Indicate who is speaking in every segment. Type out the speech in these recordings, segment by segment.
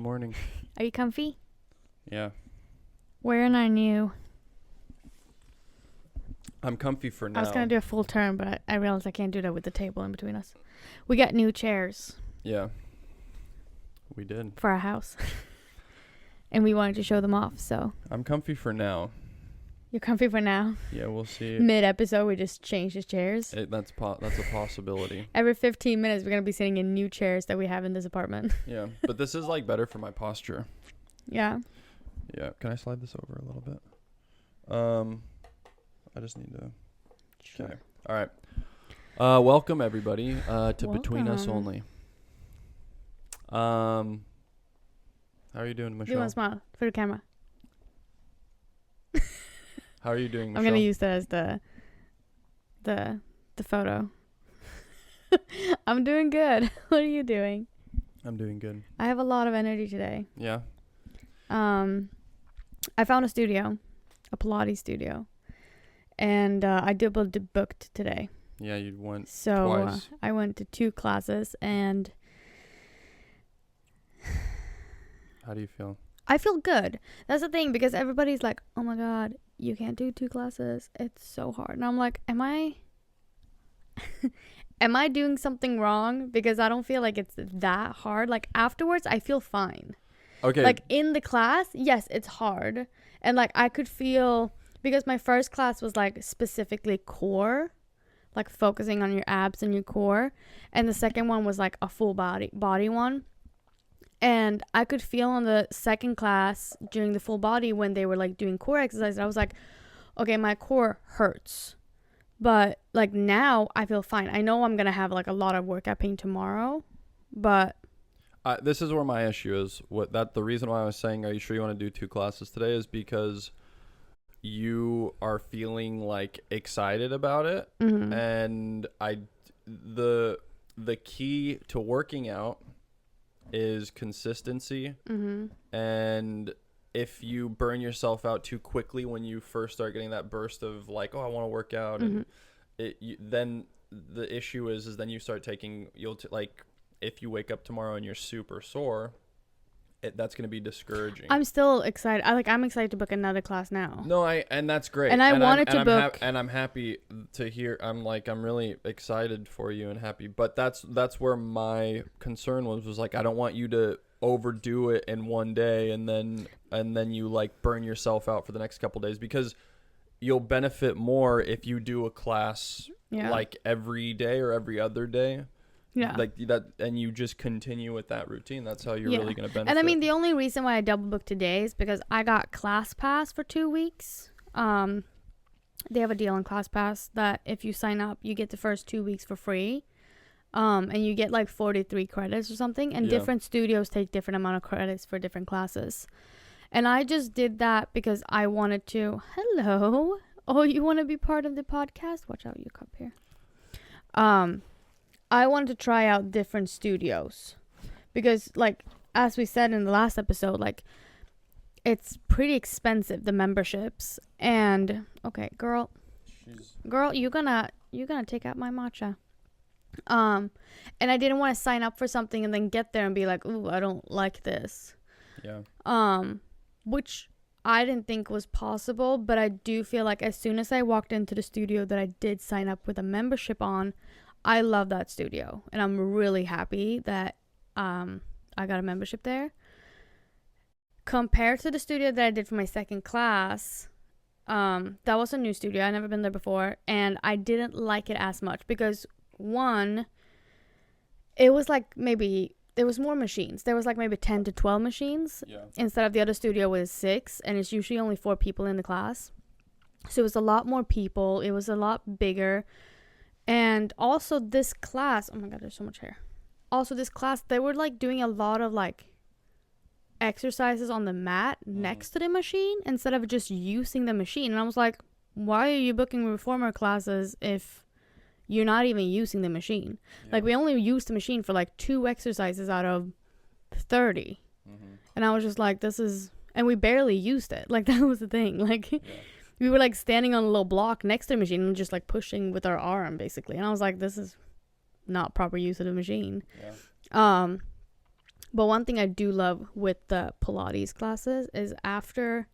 Speaker 1: morning.
Speaker 2: Are you comfy?
Speaker 1: Yeah.
Speaker 2: Wearing our new...
Speaker 1: I'm comfy for now.
Speaker 2: I was going to do a full turn, but I realized I can't do that with the table in between us. We got new chairs.
Speaker 1: Yeah. We did.
Speaker 2: For our house. And we wanted to show them off, so...
Speaker 1: I'm comfy for now.
Speaker 2: You're comfy for now?
Speaker 1: Yeah, we'll see.
Speaker 2: Mid-episode, we just changed his chairs.
Speaker 1: That's a possibility.
Speaker 2: Every 15 minutes, we're going to be sitting in new chairs that we have in this apartment.
Speaker 1: Yeah, but this is like better for my posture.
Speaker 2: Yeah.
Speaker 1: Yeah. Can I slide this over a little bit? I just need to...
Speaker 2: Sure.
Speaker 1: Okay. All right. Welcome, everybody, to Between Us Only. How are you doing, Michelle?
Speaker 2: You want to smile for the camera.
Speaker 1: How are you doing, Michelle?
Speaker 2: I'm going to use that as the photo. I'm doing good. What are you doing?
Speaker 1: I'm doing good.
Speaker 2: I have a lot of energy today.
Speaker 1: Yeah.
Speaker 2: I found a studio, a Pilates studio, and I double booked today.
Speaker 1: Yeah, you went
Speaker 2: so
Speaker 1: twice.
Speaker 2: I went to 2 classes, and
Speaker 1: How do you feel?
Speaker 2: I feel good. That's the thing, because everybody's like, oh my god, you can't do 2 classes, it's so hard. And I'm like, am I doing something wrong? Because I don't feel like it's that hard. Like afterwards I feel fine.
Speaker 1: Okay.
Speaker 2: Like in the class, yes, it's hard. And like I could feel, because my first class was like specifically core, like focusing on your abs and your core, and the second one was like a full body one. And I could feel on the second class during the full body when they were like doing core exercises, I was like, okay, my core hurts. But like now I feel fine. I know I'm going to have like a lot of workout pain tomorrow, but
Speaker 1: this is where my issue is. The reason why I was saying, are you sure you want to do 2 classes today, is because you are feeling like excited about it.
Speaker 2: Mm-hmm.
Speaker 1: And the key to working out is consistency.
Speaker 2: Mm-hmm.
Speaker 1: And if you burn yourself out too quickly when you first start getting that burst of like, oh, I want to work out,
Speaker 2: Mm-hmm.
Speaker 1: and then the issue is then you start taking, like if you wake up tomorrow and you're super sore, that's going to be discouraging.
Speaker 2: I'm still excited. I'm excited to book another class now.
Speaker 1: No, and that's great.
Speaker 2: And I wanted to book.
Speaker 1: And I'm happy to hear. I'm really excited for you and happy. But that's where my concern was like, I don't want you to overdo it in one day and then you like burn yourself out for the next couple days, because you'll benefit more if you do a class like every day or every other day.
Speaker 2: Yeah.
Speaker 1: Like that, and you just continue with that routine. That's how you're really going to benefit.
Speaker 2: And I mean, the only reason why I double booked today is because I got Class Pass for 2 weeks. They have a deal on Class Pass that if you sign up, you get the first 2 weeks for free. And you get like 43 credits or something. And different studios take different amount of credits for different classes. And I just did that because I wanted to. Hello. Oh, you want to be part of the podcast? Watch out, your cup here. I wanted to try out different studios because, like, as we said in the last episode, like, it's pretty expensive, the memberships. And okay, girl, you're gonna take out my matcha. And I didn't want to sign up for something and then get there and be like, ooh, I don't like this.
Speaker 1: Yeah.
Speaker 2: Which I didn't think was possible, but I do feel like as soon as I walked into the studio that I did sign up with a membership on, I love that studio, and I'm really happy that I got a membership there. Compared to the studio that I did for my second class, that was a new studio. I'd never been there before, and I didn't like it as much because, one, it was like maybe there was more machines. There was like maybe 10 to 12 machines instead of the other studio with 6, and it's usually only 4 people in the class. So it was a lot more people. It was a lot bigger. And also this class, oh my god, there's so much hair. Also this class, they were like doing a lot of like exercises on the mat next to the machine instead of just using the machine. And I was like, why are you booking reformer classes if you're not even using the machine? Like we only used the machine for like 2 exercises out of 30. And I was just like, and we barely used it. Like that was the thing. Like we were like standing on a little block next to the machine and just like pushing with our arm basically. And I was like, this is not proper use of the machine. But one thing I do love with the Pilates classes is after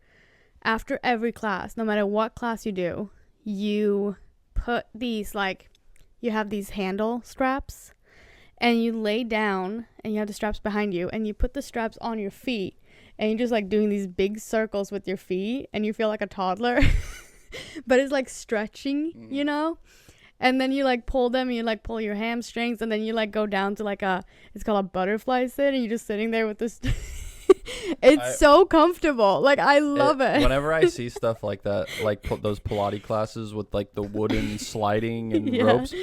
Speaker 2: every class, no matter what class you do, you put these, like, you have these handle straps, and you lay down, and you have the straps behind you, and you put the straps on your feet, and you're just, like, doing these big circles with your feet, and you feel like a toddler. But it's, like, stretching, you know? And then you, like, pull them, and you, like, pull your hamstrings, and then you, like, go down to, like, it's called a butterfly sit, and you're just sitting there with this. It's so comfortable. Like, I love it.
Speaker 1: Whenever I see stuff like that, like those Pilates classes with, like, the wooden sliding and ropes,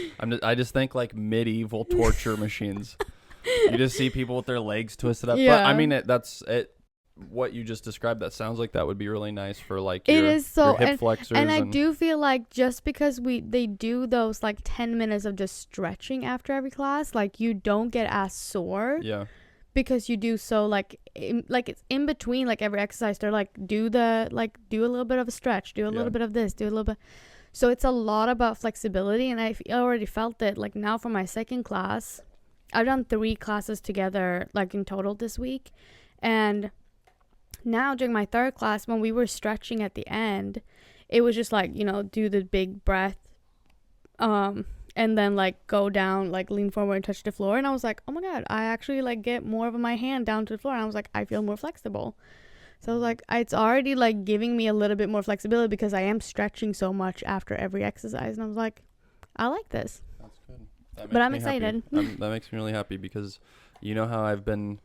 Speaker 1: I just think, like, medieval torture machines. You just see people with their legs twisted up.
Speaker 2: Yeah.
Speaker 1: But, I mean, that's it. What you just described, that sounds like that would be really nice for, like,
Speaker 2: it
Speaker 1: your,
Speaker 2: is so,
Speaker 1: your hip flexors.
Speaker 2: And I do feel like just because they do those, like, 10 minutes of just stretching after every class, like, you don't get as sore.
Speaker 1: Yeah.
Speaker 2: Because you do so, like, it's in between, like, every exercise. They're like, do a little bit of a stretch, do a little bit of this, do a little bit. So it's a lot about flexibility, and I already felt it. Like, now for my second class, I've done 3 classes together, like, in total this week. And now during my third class, when we were stretching at the end, it was just like, you know, do the big breath, and then, like, go down, like, lean forward and touch the floor. And I was like, oh my god, I actually, like, get more of my hand down to the floor. And I was like, I feel more flexible. So I was like, it's already, like, giving me a little bit more flexibility because I am stretching so much after every exercise. And I was like, I like this.
Speaker 1: That's good.
Speaker 2: But I'm excited.
Speaker 1: That makes me really happy because you know how I've been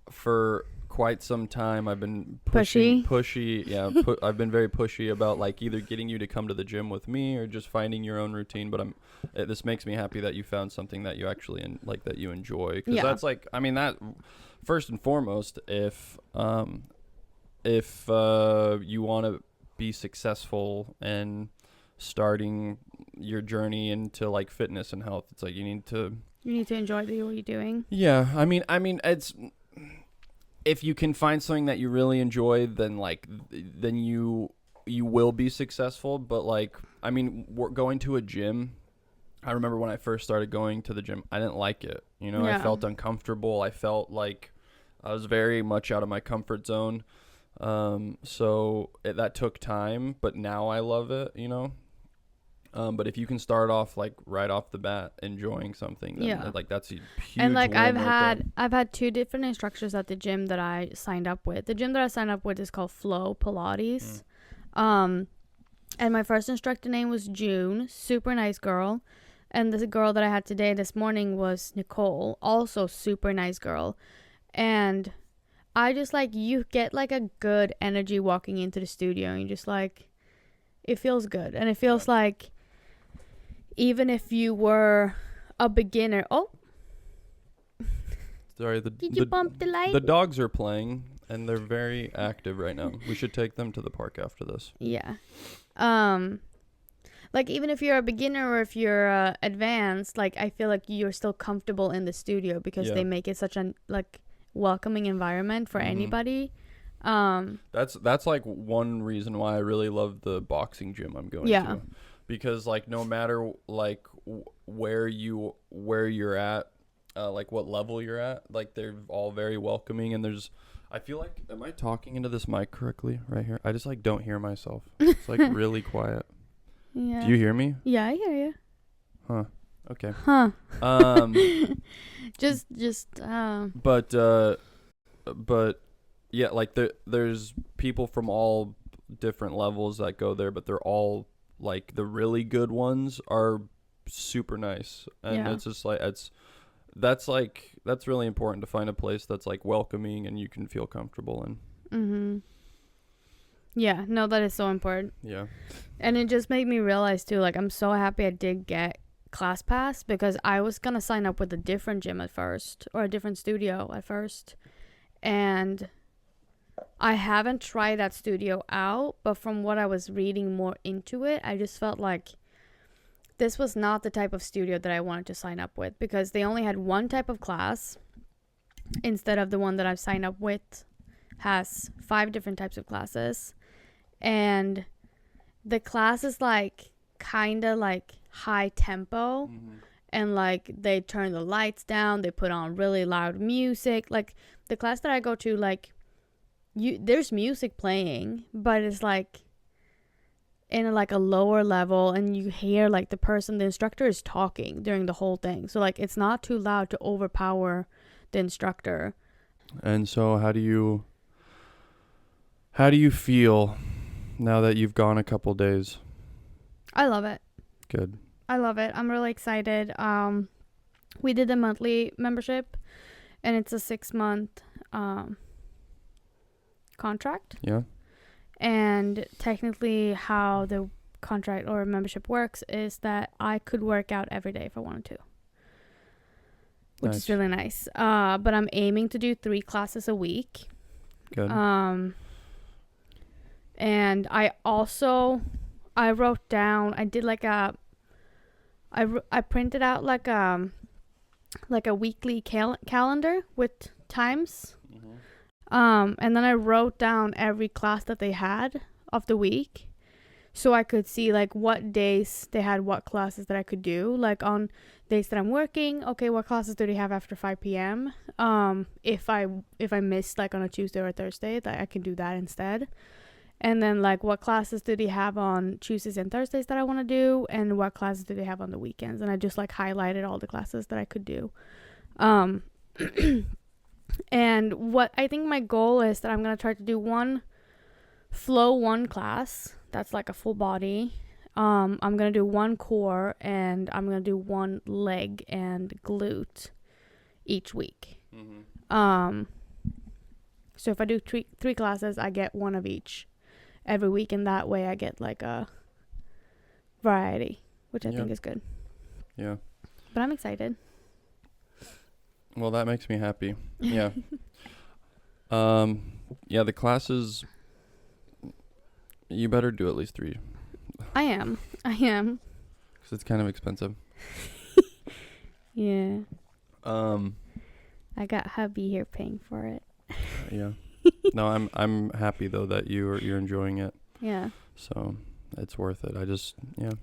Speaker 1: for quite some time. I've been pushy. Yeah, I've been very pushy about, like, either getting you to come to the gym with me or just finding your own routine. But this makes me happy that you found something that you actually that you enjoy. Because that's, like, I mean, that first and foremost, if you want to be successful and starting your journey into, like, fitness and health, it's like you need to
Speaker 2: enjoy what you're doing.
Speaker 1: Yeah, I mean, it's. If you can find something that you really enjoy, then you will be successful. But, like, I mean, going to a gym, I remember when I first started going to the gym, I didn't like it. You know, I felt uncomfortable. I felt like I was very much out of my comfort zone. So that took time, but now I love it, you know. But if you can start off, like, right off the bat enjoying something, then like, that's a huge
Speaker 2: and, like,
Speaker 1: win
Speaker 2: I've had 2 different instructors at the gym that I signed up with. The gym that I signed up with is called Flow Pilates. And my first instructor name was June, super nice girl. And the girl that I had today this morning was Nicole, also super nice girl. And I just, like, you get, like, a good energy walking into the studio, and you just, like, it feels good. And it feels like even if you were a beginner. Oh,
Speaker 1: sorry.
Speaker 2: Did you bump the light?
Speaker 1: The dogs are playing, and they're very active right now. We should take them to the park after this.
Speaker 2: Yeah. Like, even if you're a beginner or if you're advanced, like, I feel like you're still comfortable in the studio because they make it such a, like, welcoming environment for anybody.
Speaker 1: That's like one reason why I really love the boxing gym I'm going to. Because, like, no matter, like, where you're at, like, what level you're at, like, they're all very welcoming. And I feel like, am I talking into this mic correctly right here? I just, like, don't hear myself. It's, like, really quiet.
Speaker 2: Yeah.
Speaker 1: Do you hear me?
Speaker 2: Yeah, I hear you.
Speaker 1: Huh. Okay.
Speaker 2: Huh.
Speaker 1: But yeah, like, there's people from all different levels that go there, but they're all, like, the really good ones are super nice. And it's just like, that's really important to find a place that's, like, welcoming and you can feel comfortable in.
Speaker 2: Yeah, no, that is so important.
Speaker 1: Yeah.
Speaker 2: And it just made me realize too, like, I'm so happy I did get Class Pass because I was gonna sign up with a different gym at first, or a different studio at first, and I haven't tried that studio out, but from what I was reading more into it, I just felt like this was not the type of studio that I wanted to sign up with because they only had one type of class instead of the one that I've signed up with has 5 different types of classes. And the class is, like, kind of, like, high tempo. and like they turn the lights down, they put on really loud music. Like the class that I go to, like there's music playing, but it's like in like a lower level, and you hear like the instructor is talking during the whole thing, so like it's not too loud to overpower the instructor.
Speaker 1: And so how do you feel now that you've gone a couple days?
Speaker 2: I love it.
Speaker 1: Good.
Speaker 2: I love it. I'm really excited. We did the monthly membership, and it's a 6-month contract.
Speaker 1: Yeah.
Speaker 2: And technically how the contract or membership works is that I could work out every day if I wanted to, which is really nice. But I'm aiming to do 3 classes a week.
Speaker 1: Good.
Speaker 2: And I wrote down, I did like I printed out like a weekly calendar with times. And then I wrote down every class that they had of the week, so I could see like what days they had what classes that I could do. Like on days that I'm working, okay, what classes do they have after 5 p.m.? If I missed like on a Tuesday or a Thursday, that I can do that instead. And then like what classes do they have on Tuesdays and Thursdays that I want to do, and what classes do they have on the weekends? And I just like highlighted all the classes that I could do. And what I think my goal is that I'm going to try to do one class that's like a full body. I'm going to do 1 core, and I'm going to do 1 leg and glute each week. So if I do 3 classes, I get 1 of each every week, and that way I get like a variety, which I think is good. Yeah. But I'm excited.
Speaker 1: Well, that makes me happy. Yeah. Yeah, the classes, you better do at least 3.
Speaker 2: I am. Because
Speaker 1: it's kind of expensive.
Speaker 2: Yeah. I got hubby here paying for it.
Speaker 1: Yeah. No, I'm happy though that you're enjoying it.
Speaker 2: Yeah.
Speaker 1: So it's worth it. I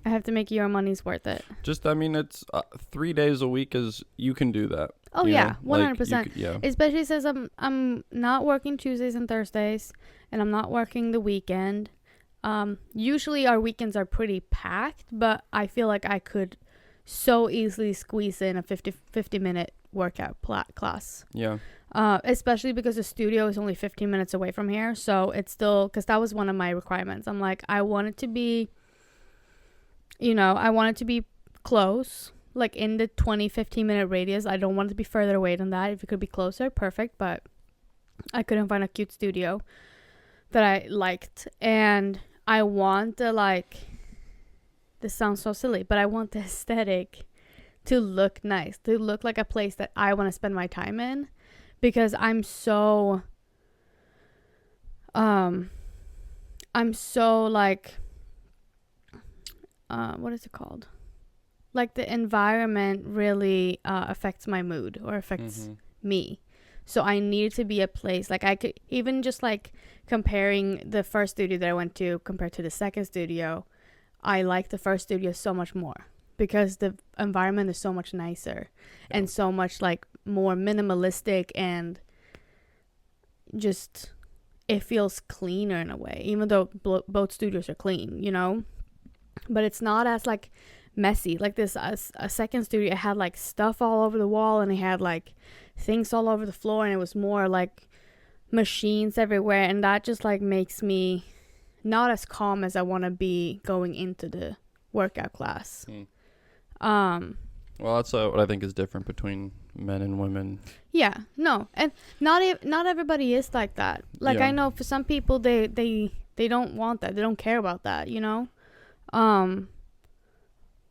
Speaker 2: have to make your money's worth it.
Speaker 1: I mean, it's 3 days a week you can do that.
Speaker 2: Oh yeah, 100%.
Speaker 1: Like yeah.
Speaker 2: Especially since I'm not working Tuesdays and Thursdays, and I'm not working the weekend. Usually our weekends are pretty packed, but I feel like I could so easily squeeze in a 50 minute workout class.
Speaker 1: Yeah.
Speaker 2: Especially because the studio is only 15 minutes away from here, so it's still, because that was one of my requirements. I'm like, I want it to be close, like in the 15 minute radius. I don't want it to be further away than that. If it could be closer, perfect, but I couldn't find a cute studio that I liked. And I want this sounds so silly, but I want the aesthetic to look nice, to look like a place that I want to spend my time in, because I'm so like, what is it called? Like the environment really affects my mood, or affects me. So I need to be a place, like I could even just like comparing the first studio that I went to compared to the second studio, I like the first studio so much more because the environment is so much nicer and so much like more minimalistic, and just it feels cleaner in a way, even though both studios are clean, but it's not as like messy. Like this a second studio, it had like stuff all over the wall, and it had like things all over the floor, and it was more like machines everywhere, and that just like makes me not as calm as I want to be going into the workout class.
Speaker 1: Well, that's what I think is different between men and women.
Speaker 2: Yeah, no, and not everybody is like that. Like I know for some people they don't want that, they don't care about that,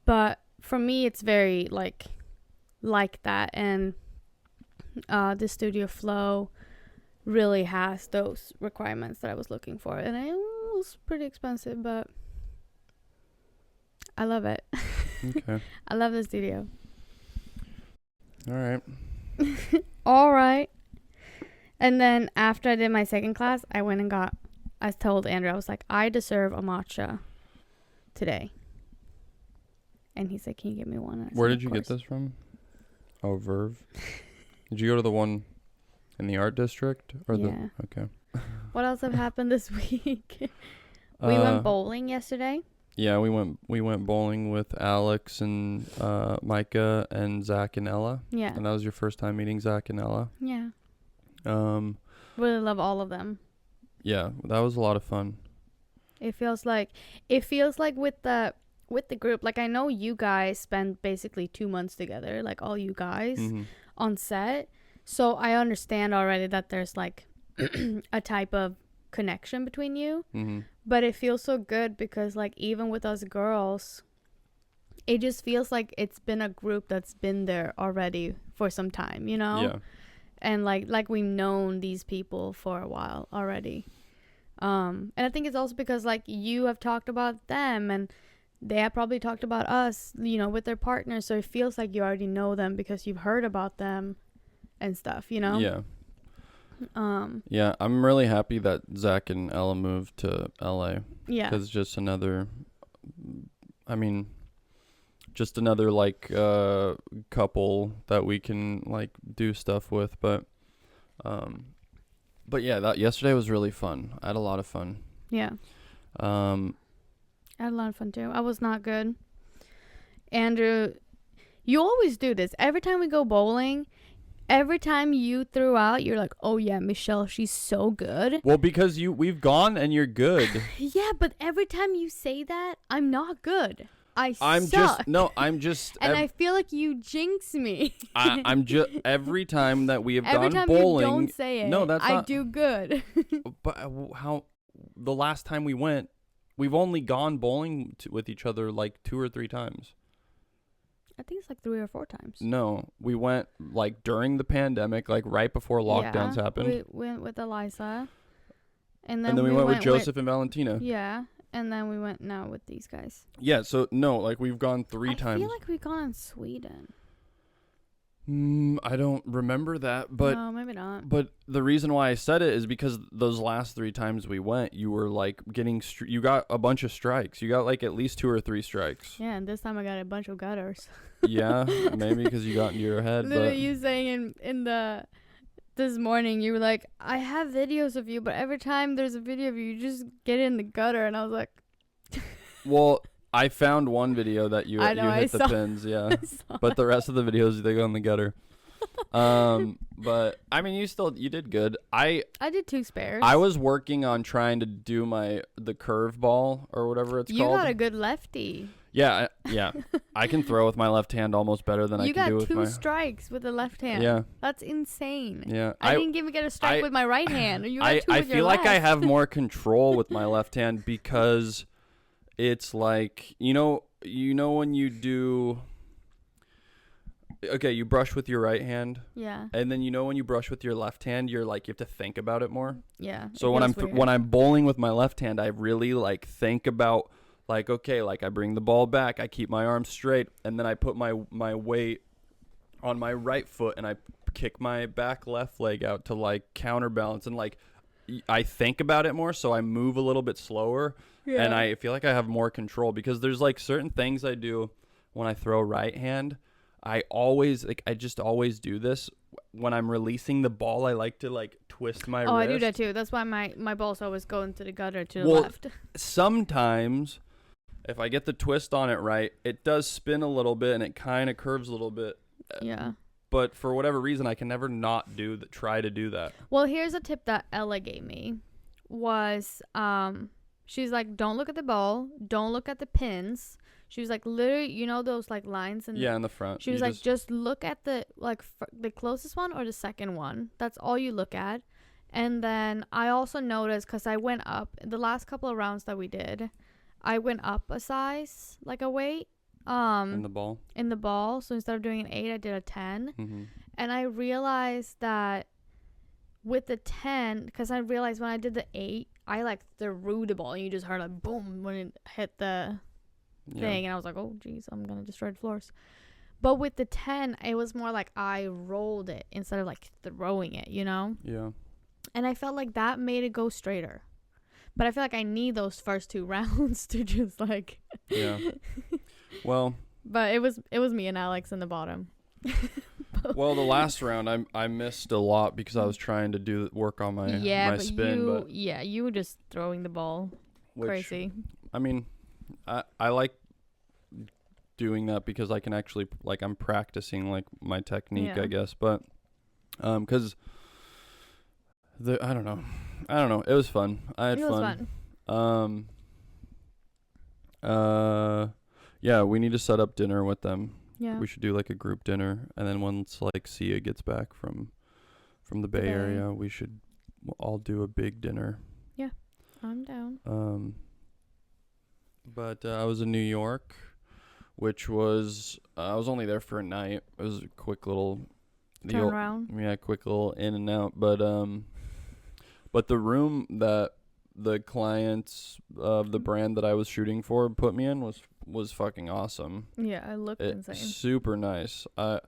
Speaker 2: but for me it's very like that, and the studio flow really has those requirements that I was looking for, and it was pretty expensive, but I love it.
Speaker 1: Okay. I
Speaker 2: love the studio.
Speaker 1: All right.
Speaker 2: And then after I did my second class, I told Andrew, I was like, I deserve a matcha today. And he said, can you get me one?
Speaker 1: Where did you get this from? Oh, Verve. Did you go to the one in the art district?
Speaker 2: Yeah.
Speaker 1: Okay.
Speaker 2: What else have happened this week? We went bowling yesterday.
Speaker 1: Yeah, we went bowling with Alex and Micah and Zach and Ella.
Speaker 2: Yeah.
Speaker 1: And that was your first time meeting Zach and Ella.
Speaker 2: Yeah. Really love all of them.
Speaker 1: Yeah, that was a lot of fun.
Speaker 2: It feels like with the group, like I know you guys spend basically 2 months together, like all you guys on set. So I understand already that there's like a type of connection between you. But it feels so good because like even with us girls, it just feels like it's been a group that's been there already for some time, you know?
Speaker 1: Yeah.
Speaker 2: And like we've known these people for a while already. And I think it's also because like you have talked about them and they have probably talked about us, you know, with their partners. So it feels like you already know them because you've heard about them and stuff, you know?
Speaker 1: Yeah. Yeah, I'm really happy that Zach and Ella moved to LA.
Speaker 2: Yeah.
Speaker 1: Because just another like couple that we can like do stuff with. But yeah, that yesterday was really fun. I had a lot of fun.
Speaker 2: Yeah. I had a lot of fun too. I was not good. Andrew, you always do this. Every time we go bowling, every time you threw out, you're like, oh yeah, Michelle, she's so good.
Speaker 1: Well, because we've gone and you're good.
Speaker 2: Yeah, but every time you say that, I'm not good.
Speaker 1: I'm
Speaker 2: suck.
Speaker 1: just
Speaker 2: and I feel like you jinx me.
Speaker 1: I'm just every time that we have
Speaker 2: every
Speaker 1: gone
Speaker 2: time
Speaker 1: bowling.
Speaker 2: You don't say it.
Speaker 1: No, that's
Speaker 2: I
Speaker 1: not.
Speaker 2: do good.
Speaker 1: But how? The last time we went, we've only gone bowling with each other like 2 or 3 times.
Speaker 2: I think it's like 3 or 4 times.
Speaker 1: No, we went like during the pandemic, like right before lockdowns happened.
Speaker 2: We went with Eliza, and then
Speaker 1: we went with Joseph and Valentina.
Speaker 2: Yeah, and then we went now with these guys.
Speaker 1: Yeah, so no, like we've gone 3 times.
Speaker 2: I feel like we've gone in Sweden.
Speaker 1: I don't remember that, but
Speaker 2: no, maybe not.
Speaker 1: But the reason why I said it is because those last 3 times we went, you were like getting you got a bunch of strikes. You got like at least 2 or 3 strikes.
Speaker 2: Yeah, and this time I got a bunch of gutters.
Speaker 1: Yeah, maybe because you got into your head.
Speaker 2: Literally, you saying this morning, you were like, I have videos of you, but every time there's a video of you, you just get in the gutter, and I was like,
Speaker 1: well, I found one video that you hit the pins, yeah. But the rest of the videos they go in the gutter. But I mean, you did good. I
Speaker 2: did 2 spares.
Speaker 1: I was working on trying to do the curve ball or whatever it's called. You
Speaker 2: got a good lefty.
Speaker 1: Yeah, I can throw with my left hand almost better than I can do with my.
Speaker 2: You got 2 strikes with the left hand.
Speaker 1: Yeah,
Speaker 2: that's insane.
Speaker 1: Yeah,
Speaker 2: I didn't even get a strike with my right hand. You got 2 with your left.
Speaker 1: I feel like I have more control with my left hand because it's like you know when you do. Okay, you brush with your right hand.
Speaker 2: Yeah.
Speaker 1: And then when you brush with your left hand, you're like you have to think about it more.
Speaker 2: Yeah.
Speaker 1: So when I'm bowling with my left hand, I really like think about like okay, like I bring the ball back, I keep my arm straight, and then I put my weight on my right foot and I kick my back left leg out to like counterbalance and like I think about it more, so I move a little bit slower. Yeah. And I feel like I have more control because there's like certain things I do when I throw right hand. I just always do this when I'm releasing the ball. I like to like twist my wrist.
Speaker 2: I do that too. That's why my balls always go into the gutter to the left.
Speaker 1: Sometimes if I get the twist on it right, it does spin a little bit and it kind of curves a little bit.
Speaker 2: Yeah.
Speaker 1: But for whatever reason, I can never not try to do that.
Speaker 2: Well, here's a tip that Ella gave me was she's like, don't look at the ball, don't look at the pins. She was like, literally, those like lines in
Speaker 1: in the front.
Speaker 2: She was like, just look at the the closest one or the second one. That's all you look at. And then I also noticed because I went up the last couple of rounds that we did, I went up a size, like a weight.
Speaker 1: In the ball. So instead of doing an 8, I did a 10. Mm-hmm.
Speaker 2: And I realized that with the 10, because I realized when I did the 8, I like threw the ball and you just heard a boom when it hit the thing, and I was like, oh geez, I'm gonna destroy the floors. But with the 10, it was more like I rolled it instead of like throwing it,
Speaker 1: Yeah.
Speaker 2: And I felt like that made it go straighter. But I feel like I need those first 2 rounds to just like
Speaker 1: Yeah. Well,
Speaker 2: But it was me and Alex in the bottom.
Speaker 1: Well, the last round I missed a lot because I was trying to do work on my my spin.
Speaker 2: You were just throwing the ball. Crazy.
Speaker 1: I mean, I like doing that because I can actually, like, I'm practicing, like, my technique, I guess. But because I don't know. It was fun. I had fun. Yeah, we need to set up dinner with them.
Speaker 2: Yeah.
Speaker 1: We should do like a group dinner, and then once like Sia gets back from the Bay Area, we should all do a big dinner.
Speaker 2: Yeah, I'm down.
Speaker 1: But I was in New York, which was I was only there for a night. It was a quick little
Speaker 2: turnaround.
Speaker 1: Yeah, quick little in and out. But the room that the clients of the brand that I was shooting for put me in was fucking awesome.
Speaker 2: Yeah, it looked insane.
Speaker 1: Super nice. It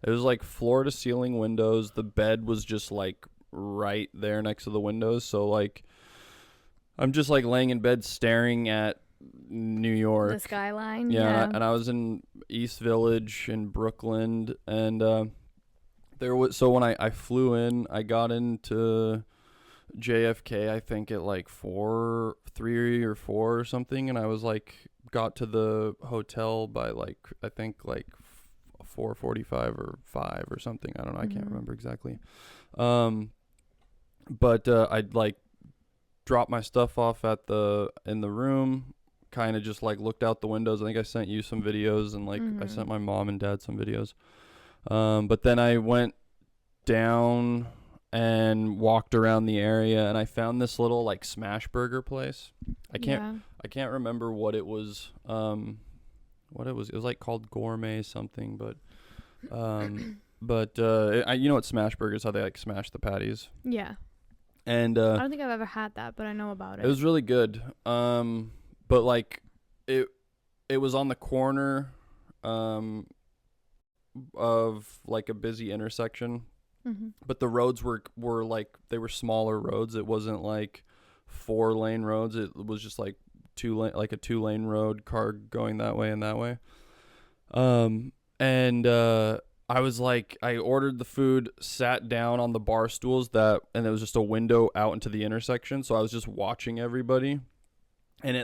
Speaker 1: was like floor to ceiling windows. The bed was just like right there next to the windows. So like I'm just like laying in bed staring at New York.
Speaker 2: The skyline.
Speaker 1: Yeah. And I was in East Village in Brooklyn, and when I flew in, I got into JFK, I think at like 3 or 4 or something, and I was like got to the hotel by like I think like 4:45 or 5 or something. I don't know. I can't remember exactly. But I'd like dropped my stuff off in the room, kind of just like looked out the windows. I think I sent you some videos, and like I sent my mom and dad some videos. But then I went down and walked around the area, and I found this little like smash burger place. I can't remember what it was. It was like called Gourmet something, but you know what smash burgers, how they like smash the patties.
Speaker 2: Yeah.
Speaker 1: And
Speaker 2: I don't think I've ever had that, but I know about it.
Speaker 1: It was really good. But like it was on the corner of like a busy intersection. But the roads were like, they were smaller roads. It wasn't like 4-lane roads. It was just like 2-lane road, car going that way and that way. I was like, I ordered the food, sat down on the bar stools and there was just a window out into the intersection. So I was just watching everybody, and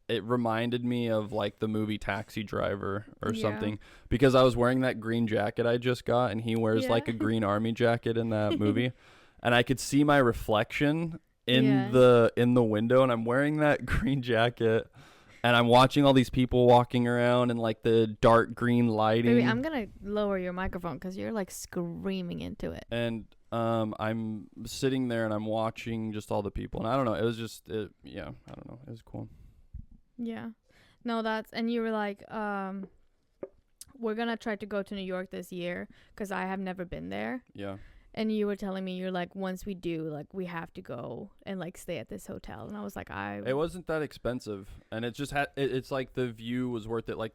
Speaker 1: it reminded me of like the movie Taxi Driver or something, because I was wearing that green jacket I just got, and he wears like a green army jacket in that movie, and I could see my reflection in the window, and I'm wearing that green jacket, and I'm watching all these people walking around in like the dark green lighting.
Speaker 2: Baby, I'm gonna lower your microphone because you're like screaming into it.
Speaker 1: And I'm sitting there and I'm watching just all the people, and I don't know, it was just I don't know, it was cool.
Speaker 2: Yeah. No, and you were like, we're going to try to go to New York this year because I have never been there. Yeah. And you were telling me, you're like, once we do, like, we have to go and like stay at this hotel. And I was like, it
Speaker 1: wasn't that expensive. And it just it's like the view was worth it. Like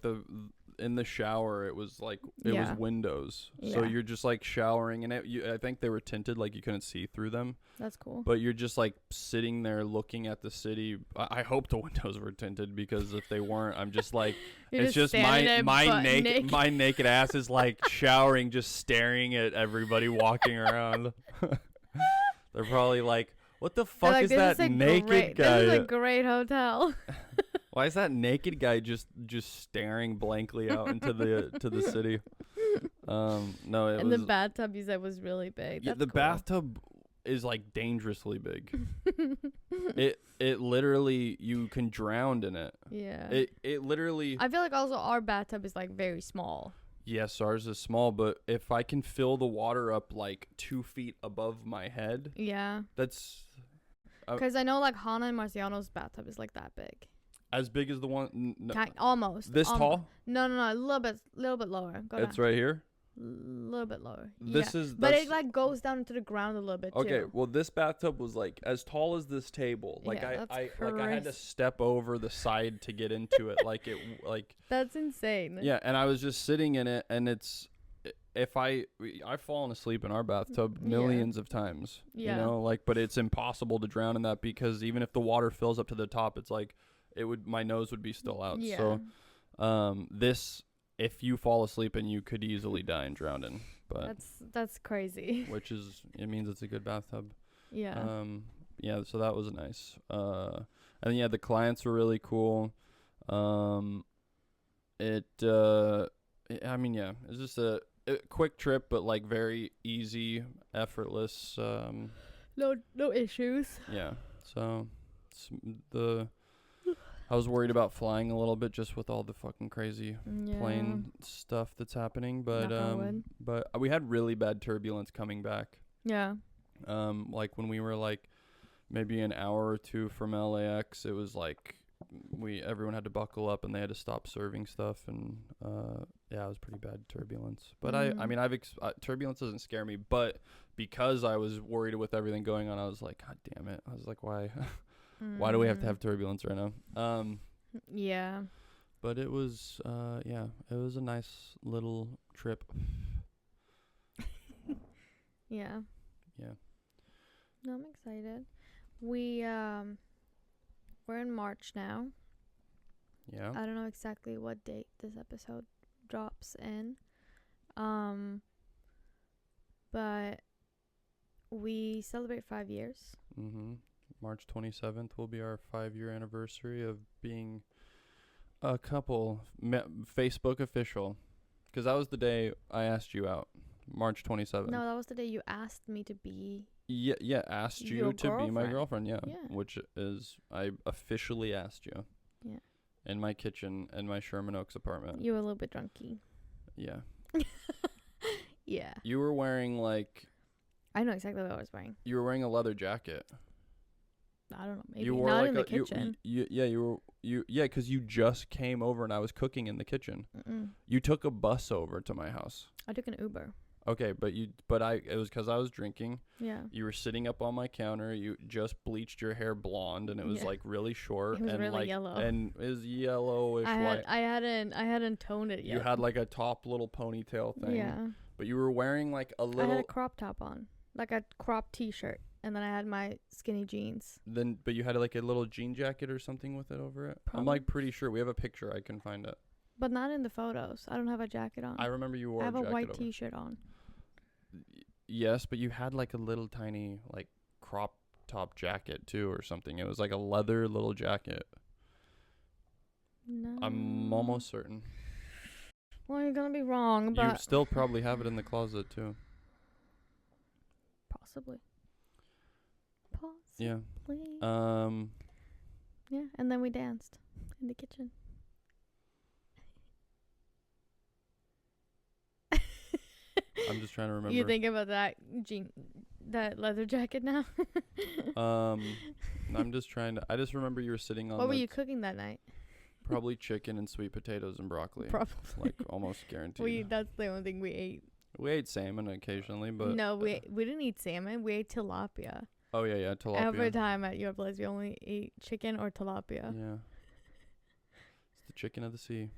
Speaker 1: in the shower, it was like, it was windows. Yeah. So you're just like showering, and I think they were tinted, like you couldn't see through them.
Speaker 2: That's cool.
Speaker 1: But you're just like sitting there looking at the city. I hope the windows were tinted, because if they weren't, I'm just like, it's just my naked ass is like showering, just staring at everybody walking around. They're probably like, what the fuck is that naked guy?
Speaker 2: This is a great hotel.
Speaker 1: Why is that naked guy just staring blankly out into the city?
Speaker 2: The bathtub you said was really big.
Speaker 1: Yeah, the bathtub is like dangerously big. It literally, you can drown in it. Yeah. It literally.
Speaker 2: I feel like also our bathtub is like very small.
Speaker 1: Yes, ours is small, but if I can fill the water up like 2 feet above my head. Yeah. That's.
Speaker 2: Because I know like Hannah and Marciano's bathtub is like that big.
Speaker 1: As big as the one? No.
Speaker 2: Almost.
Speaker 1: This tall?
Speaker 2: No, a little bit lower.
Speaker 1: It's right here?
Speaker 2: A little bit lower.
Speaker 1: But
Speaker 2: it like goes down into the ground a little bit too.
Speaker 1: Okay, well this bathtub was like as tall as this table. Like I had to step over the side to get into it.
Speaker 2: That's insane.
Speaker 1: Yeah, and I was just sitting in it, and I've fallen asleep in our bathtub millions of times. Yeah. You know, like, but it's impossible to drown in that, because even if the water fills up to the top, it's like my nose would be still out. Yeah. This, if you fall asleep and you could easily die and drown in, but
Speaker 2: that's crazy.
Speaker 1: which is, it means it's a good bathtub.
Speaker 2: Yeah.
Speaker 1: Yeah, so that was nice. And yeah, the clients were really cool. I mean, yeah, it's just a quick trip, but like very easy, effortless.
Speaker 2: No issues.
Speaker 1: Yeah. So I was worried about flying a little bit just with all the fucking crazy plane stuff that's happening, but we had really bad turbulence coming back.
Speaker 2: Yeah.
Speaker 1: Like when we were like maybe an hour or two from LAX, it was like everyone had to buckle up and they had to stop serving stuff, and yeah, it was pretty bad turbulence. But I mean, turbulence doesn't scare me, but because I was worried with everything going on, I was like, God damn it! I was like, why why do we have to have turbulence right now?
Speaker 2: Yeah.
Speaker 1: But it was yeah, it was a nice little trip.
Speaker 2: Yeah.
Speaker 1: Yeah.
Speaker 2: No, I'm excited. We're in March now.
Speaker 1: Yeah.
Speaker 2: I don't know exactly what date this episode drops in. But we celebrate 5 years.
Speaker 1: March 27th will be our 5-year anniversary of being a couple. Facebook official. Because that was the day I asked you out. March 27th.
Speaker 2: No, that was the day you asked me to be.
Speaker 1: Yeah, asked you to be my girlfriend. Yeah. Which is, I officially asked you.
Speaker 2: Yeah.
Speaker 1: In my kitchen in my Sherman Oaks apartment.
Speaker 2: You were a little bit drunky.
Speaker 1: Yeah.
Speaker 2: Yeah.
Speaker 1: You were wearing like.
Speaker 2: I know exactly what I was wearing.
Speaker 1: You were wearing a leather jacket.
Speaker 2: I don't know. Maybe
Speaker 1: you wore
Speaker 2: not
Speaker 1: like
Speaker 2: in the kitchen.
Speaker 1: Because you just came over and I was cooking in the kitchen. You took a bus over to my house.
Speaker 2: I took an Uber.
Speaker 1: Okay, it was because I was drinking.
Speaker 2: Yeah.
Speaker 1: You were sitting up on my counter. You just bleached your hair blonde, and it was like really short.
Speaker 2: It was
Speaker 1: and
Speaker 2: really
Speaker 1: like
Speaker 2: yellow.
Speaker 1: And it was yellowish white.
Speaker 2: I hadn't toned it yet.
Speaker 1: You had like a top little ponytail thing.
Speaker 2: Yeah.
Speaker 1: But you were wearing like a little.
Speaker 2: I had a crop top on, like a crop T-shirt, and then I had my skinny jeans.
Speaker 1: But you had like a little jean jacket or something with it over it.
Speaker 2: Probably.
Speaker 1: I'm like pretty sure we have a picture. I can find it.
Speaker 2: But not in the photos. I don't have a jacket on.
Speaker 1: I remember you wore.
Speaker 2: I have
Speaker 1: a
Speaker 2: white
Speaker 1: over.
Speaker 2: T-shirt on.
Speaker 1: Yes, but you had like a little tiny like crop top jacket too or something. It was like a leather little jacket.
Speaker 2: No.
Speaker 1: I'm almost certain.
Speaker 2: Well, you're gonna be wrong, but
Speaker 1: you still probably have it in the closet too.
Speaker 2: Possibly.
Speaker 1: Yeah.
Speaker 2: Yeah, and then we danced in the kitchen.
Speaker 1: I'm just trying to remember.
Speaker 2: You think about that leather jacket now?
Speaker 1: I'm just trying to. I just remember you were sitting on.
Speaker 2: What were you cooking that night?
Speaker 1: Probably chicken and sweet potatoes and broccoli.
Speaker 2: Probably.
Speaker 1: Like almost guaranteed.
Speaker 2: That's the only thing we ate.
Speaker 1: We ate salmon occasionally, but
Speaker 2: no, we didn't eat salmon. We ate tilapia.
Speaker 1: Oh yeah, tilapia.
Speaker 2: Every time at your place, we only ate chicken or tilapia.
Speaker 1: Yeah. It's the chicken of the sea.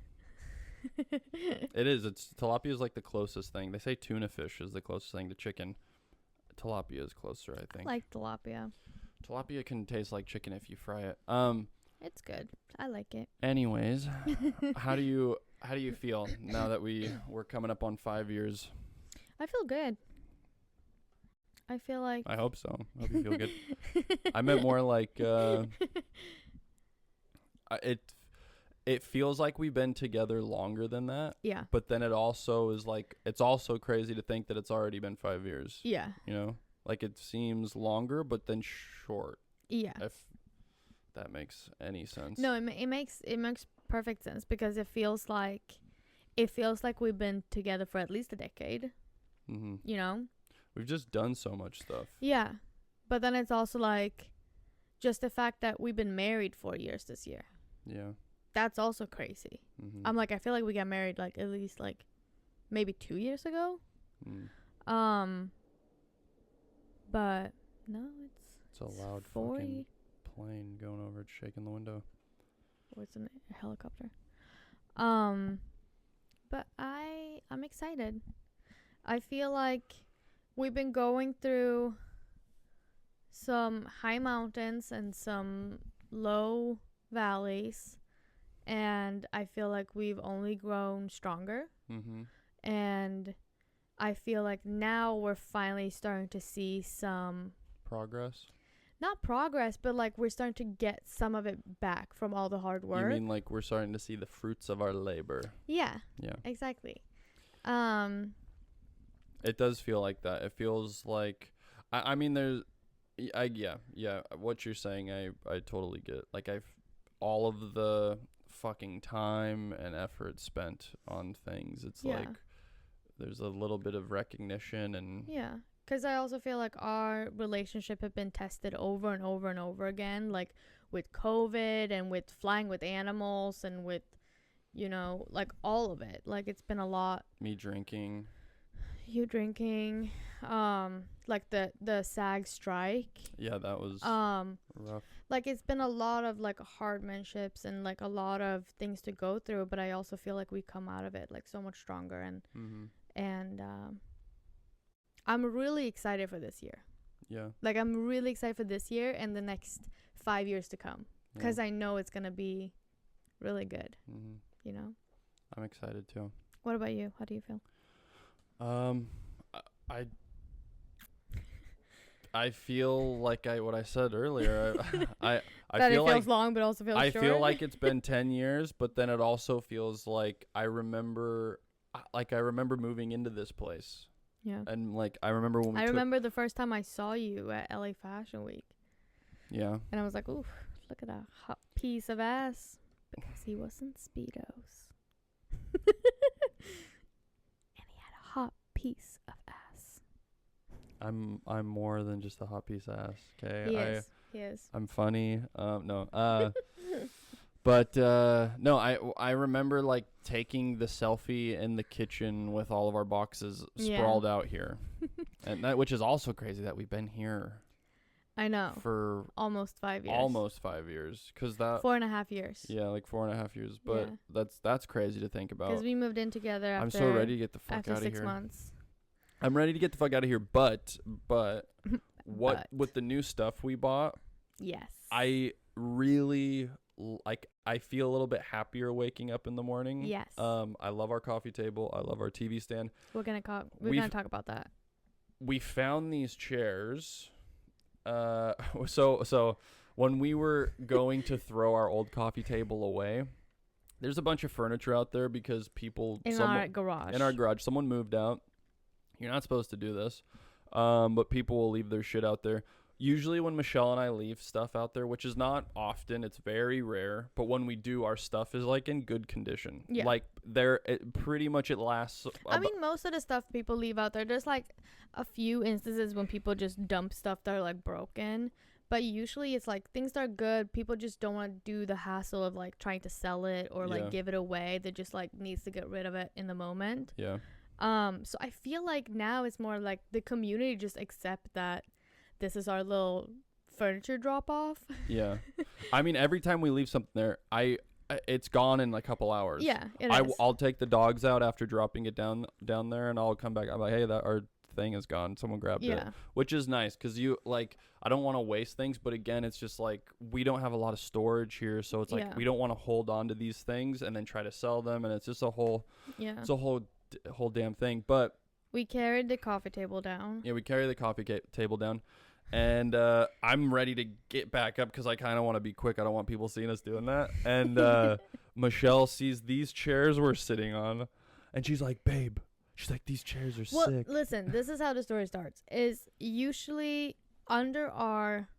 Speaker 1: It is. Tilapia is like the closest thing. They say tuna fish is the closest thing to chicken. Tilapia is closer, I think.
Speaker 2: I like tilapia.
Speaker 1: Tilapia can taste like chicken if you fry it.
Speaker 2: It's good. I like it.
Speaker 1: Anyways, how do you feel now that we're coming up on 5 years?
Speaker 2: I feel good. I feel like.
Speaker 1: I hope so. I hope you feel good. I meant more like it feels like we've been together longer than that.
Speaker 2: Yeah.
Speaker 1: But then it also is like, it's also crazy to think that it's already been 5 years.
Speaker 2: Yeah.
Speaker 1: You know? Like it seems longer, but then short.
Speaker 2: Yeah.
Speaker 1: If that makes any sense.
Speaker 2: No, it makes perfect sense because it feels like we've been together for at least a decade.
Speaker 1: Mm-hmm.
Speaker 2: You know?
Speaker 1: We've just done so much stuff.
Speaker 2: Yeah. But then it's also like just the fact that we've been married 4 years this year.
Speaker 1: Yeah.
Speaker 2: That's also crazy.
Speaker 1: Mm-hmm.
Speaker 2: I'm like, I feel like we got married like at least like maybe 2 years ago. But no, it's
Speaker 1: a loud
Speaker 2: 40.
Speaker 1: fucking plane going over. It's shaking the window.
Speaker 2: Or it's a helicopter. But I'm excited. I feel like we've been going through some high mountains and some low valleys, and I feel like we've only grown stronger.
Speaker 1: Mm-hmm.
Speaker 2: And I feel like now we're finally starting to see some
Speaker 1: Progress.
Speaker 2: not progress, but like we're starting to get some of it back from all the hard work.
Speaker 1: You mean like we're starting to see the fruits of our labor?
Speaker 2: Yeah.
Speaker 1: Yeah.
Speaker 2: Exactly.
Speaker 1: It does feel like that. It feels like, I mean, there's, yeah. What you're saying, I totally get. Like all of the fucking time and effort spent on things. It's
Speaker 2: Yeah.
Speaker 1: like there's a little bit of recognition and
Speaker 2: Yeah. Because I also feel like our relationship have been tested over and over and over again, like with COVID and with flying with animals and with, you know, like all of it. Like it's been a lot.
Speaker 1: me drinking.
Speaker 2: You drinking, like the SAG strike.
Speaker 1: Yeah, that was rough.
Speaker 2: Like it's been a lot of like hardmanships and like a lot of things to go through, but I also feel like we come out of it like so much stronger and I'm really excited for this year.
Speaker 1: Yeah.
Speaker 2: Like I'm really excited for this year and the next 5 years to come because I know it's gonna be really good.
Speaker 1: Mm-hmm.
Speaker 2: You know.
Speaker 1: I'm excited too.
Speaker 2: What about you? How do you feel?
Speaker 1: I feel like what I said earlier. I
Speaker 2: that
Speaker 1: feel
Speaker 2: it feels
Speaker 1: like
Speaker 2: long, but also feels
Speaker 1: I
Speaker 2: short.
Speaker 1: feel like it's been 10 years, but then it also feels like I remember moving into this place.
Speaker 2: Yeah.
Speaker 1: And like I remember when we
Speaker 2: I remember the first time I saw you at LA Fashion Week.
Speaker 1: Yeah.
Speaker 2: And I was like, ooh, look at that hot piece of ass. Because he was in Speedos. And he had a hot piece of ass.
Speaker 1: I'm more than just a hot piece of ass. Okay.
Speaker 2: He is.
Speaker 1: I'm funny. No. But no, I remember like taking the selfie in the kitchen with all of our boxes sprawled out here. And that, which is also crazy that we've been here.
Speaker 2: I know.
Speaker 1: For
Speaker 2: almost 5 years.
Speaker 1: Almost 5 years. 'Cause that
Speaker 2: 4.5 years.
Speaker 1: Yeah, like 4.5 years. But that's crazy to think about.
Speaker 2: Because we moved in together after.
Speaker 1: I'm so ready to get the fuck out of here.
Speaker 2: After 6 months.
Speaker 1: I'm ready to get the fuck out of here. But what with the new stuff we bought?
Speaker 2: Yes.
Speaker 1: I really like. I feel a little bit happier waking up in the morning.
Speaker 2: Yes.
Speaker 1: I love our coffee table. I love our TV stand.
Speaker 2: We're gonna talk about that. We
Speaker 1: found these chairs. So when we were going to throw our old coffee table away, there's a bunch of furniture out there because
Speaker 2: in our garage
Speaker 1: someone moved out. You're not supposed to do this, but people will leave their shit out there. Usually when Michelle and I leave stuff out there, which is not often, it's very rare, but when we do, our stuff is like in good condition.
Speaker 2: Yeah.
Speaker 1: Like pretty much it lasts.
Speaker 2: I mean, most of the stuff people leave out there's like a few instances when people just dump stuff that are like broken, but usually it's like things that are good. People just don't want to do the hassle of like trying to sell it or like give it away. They just like needs to get rid of it in the moment.
Speaker 1: Yeah.
Speaker 2: So I feel like now it's more like the community just accept that this is our little furniture drop off. Yeah.
Speaker 1: I mean, every time we leave something there, it's gone in a couple hours.
Speaker 2: Yeah,
Speaker 1: I'll take the dogs out after dropping it down there, and I'll come back. I'm like, hey, that our thing is gone. Someone grabbed it, which is nice because you like. I don't want to waste things, but again, it's just like we don't have a lot of storage here, so it's like we don't want to hold on to these things and then try to sell them, and it's just a whole. Yeah. It's a whole damn thing, but.
Speaker 2: We carried the coffee table down.
Speaker 1: Yeah, we carry the coffee table down. And I'm ready to get back up because I kind of want to be quick. I don't want people seeing us doing that. And Michelle sees these chairs we're sitting on, and she's like, babe. She's like, these chairs are sick.
Speaker 2: Well, listen, this is how the story starts. Is usually under our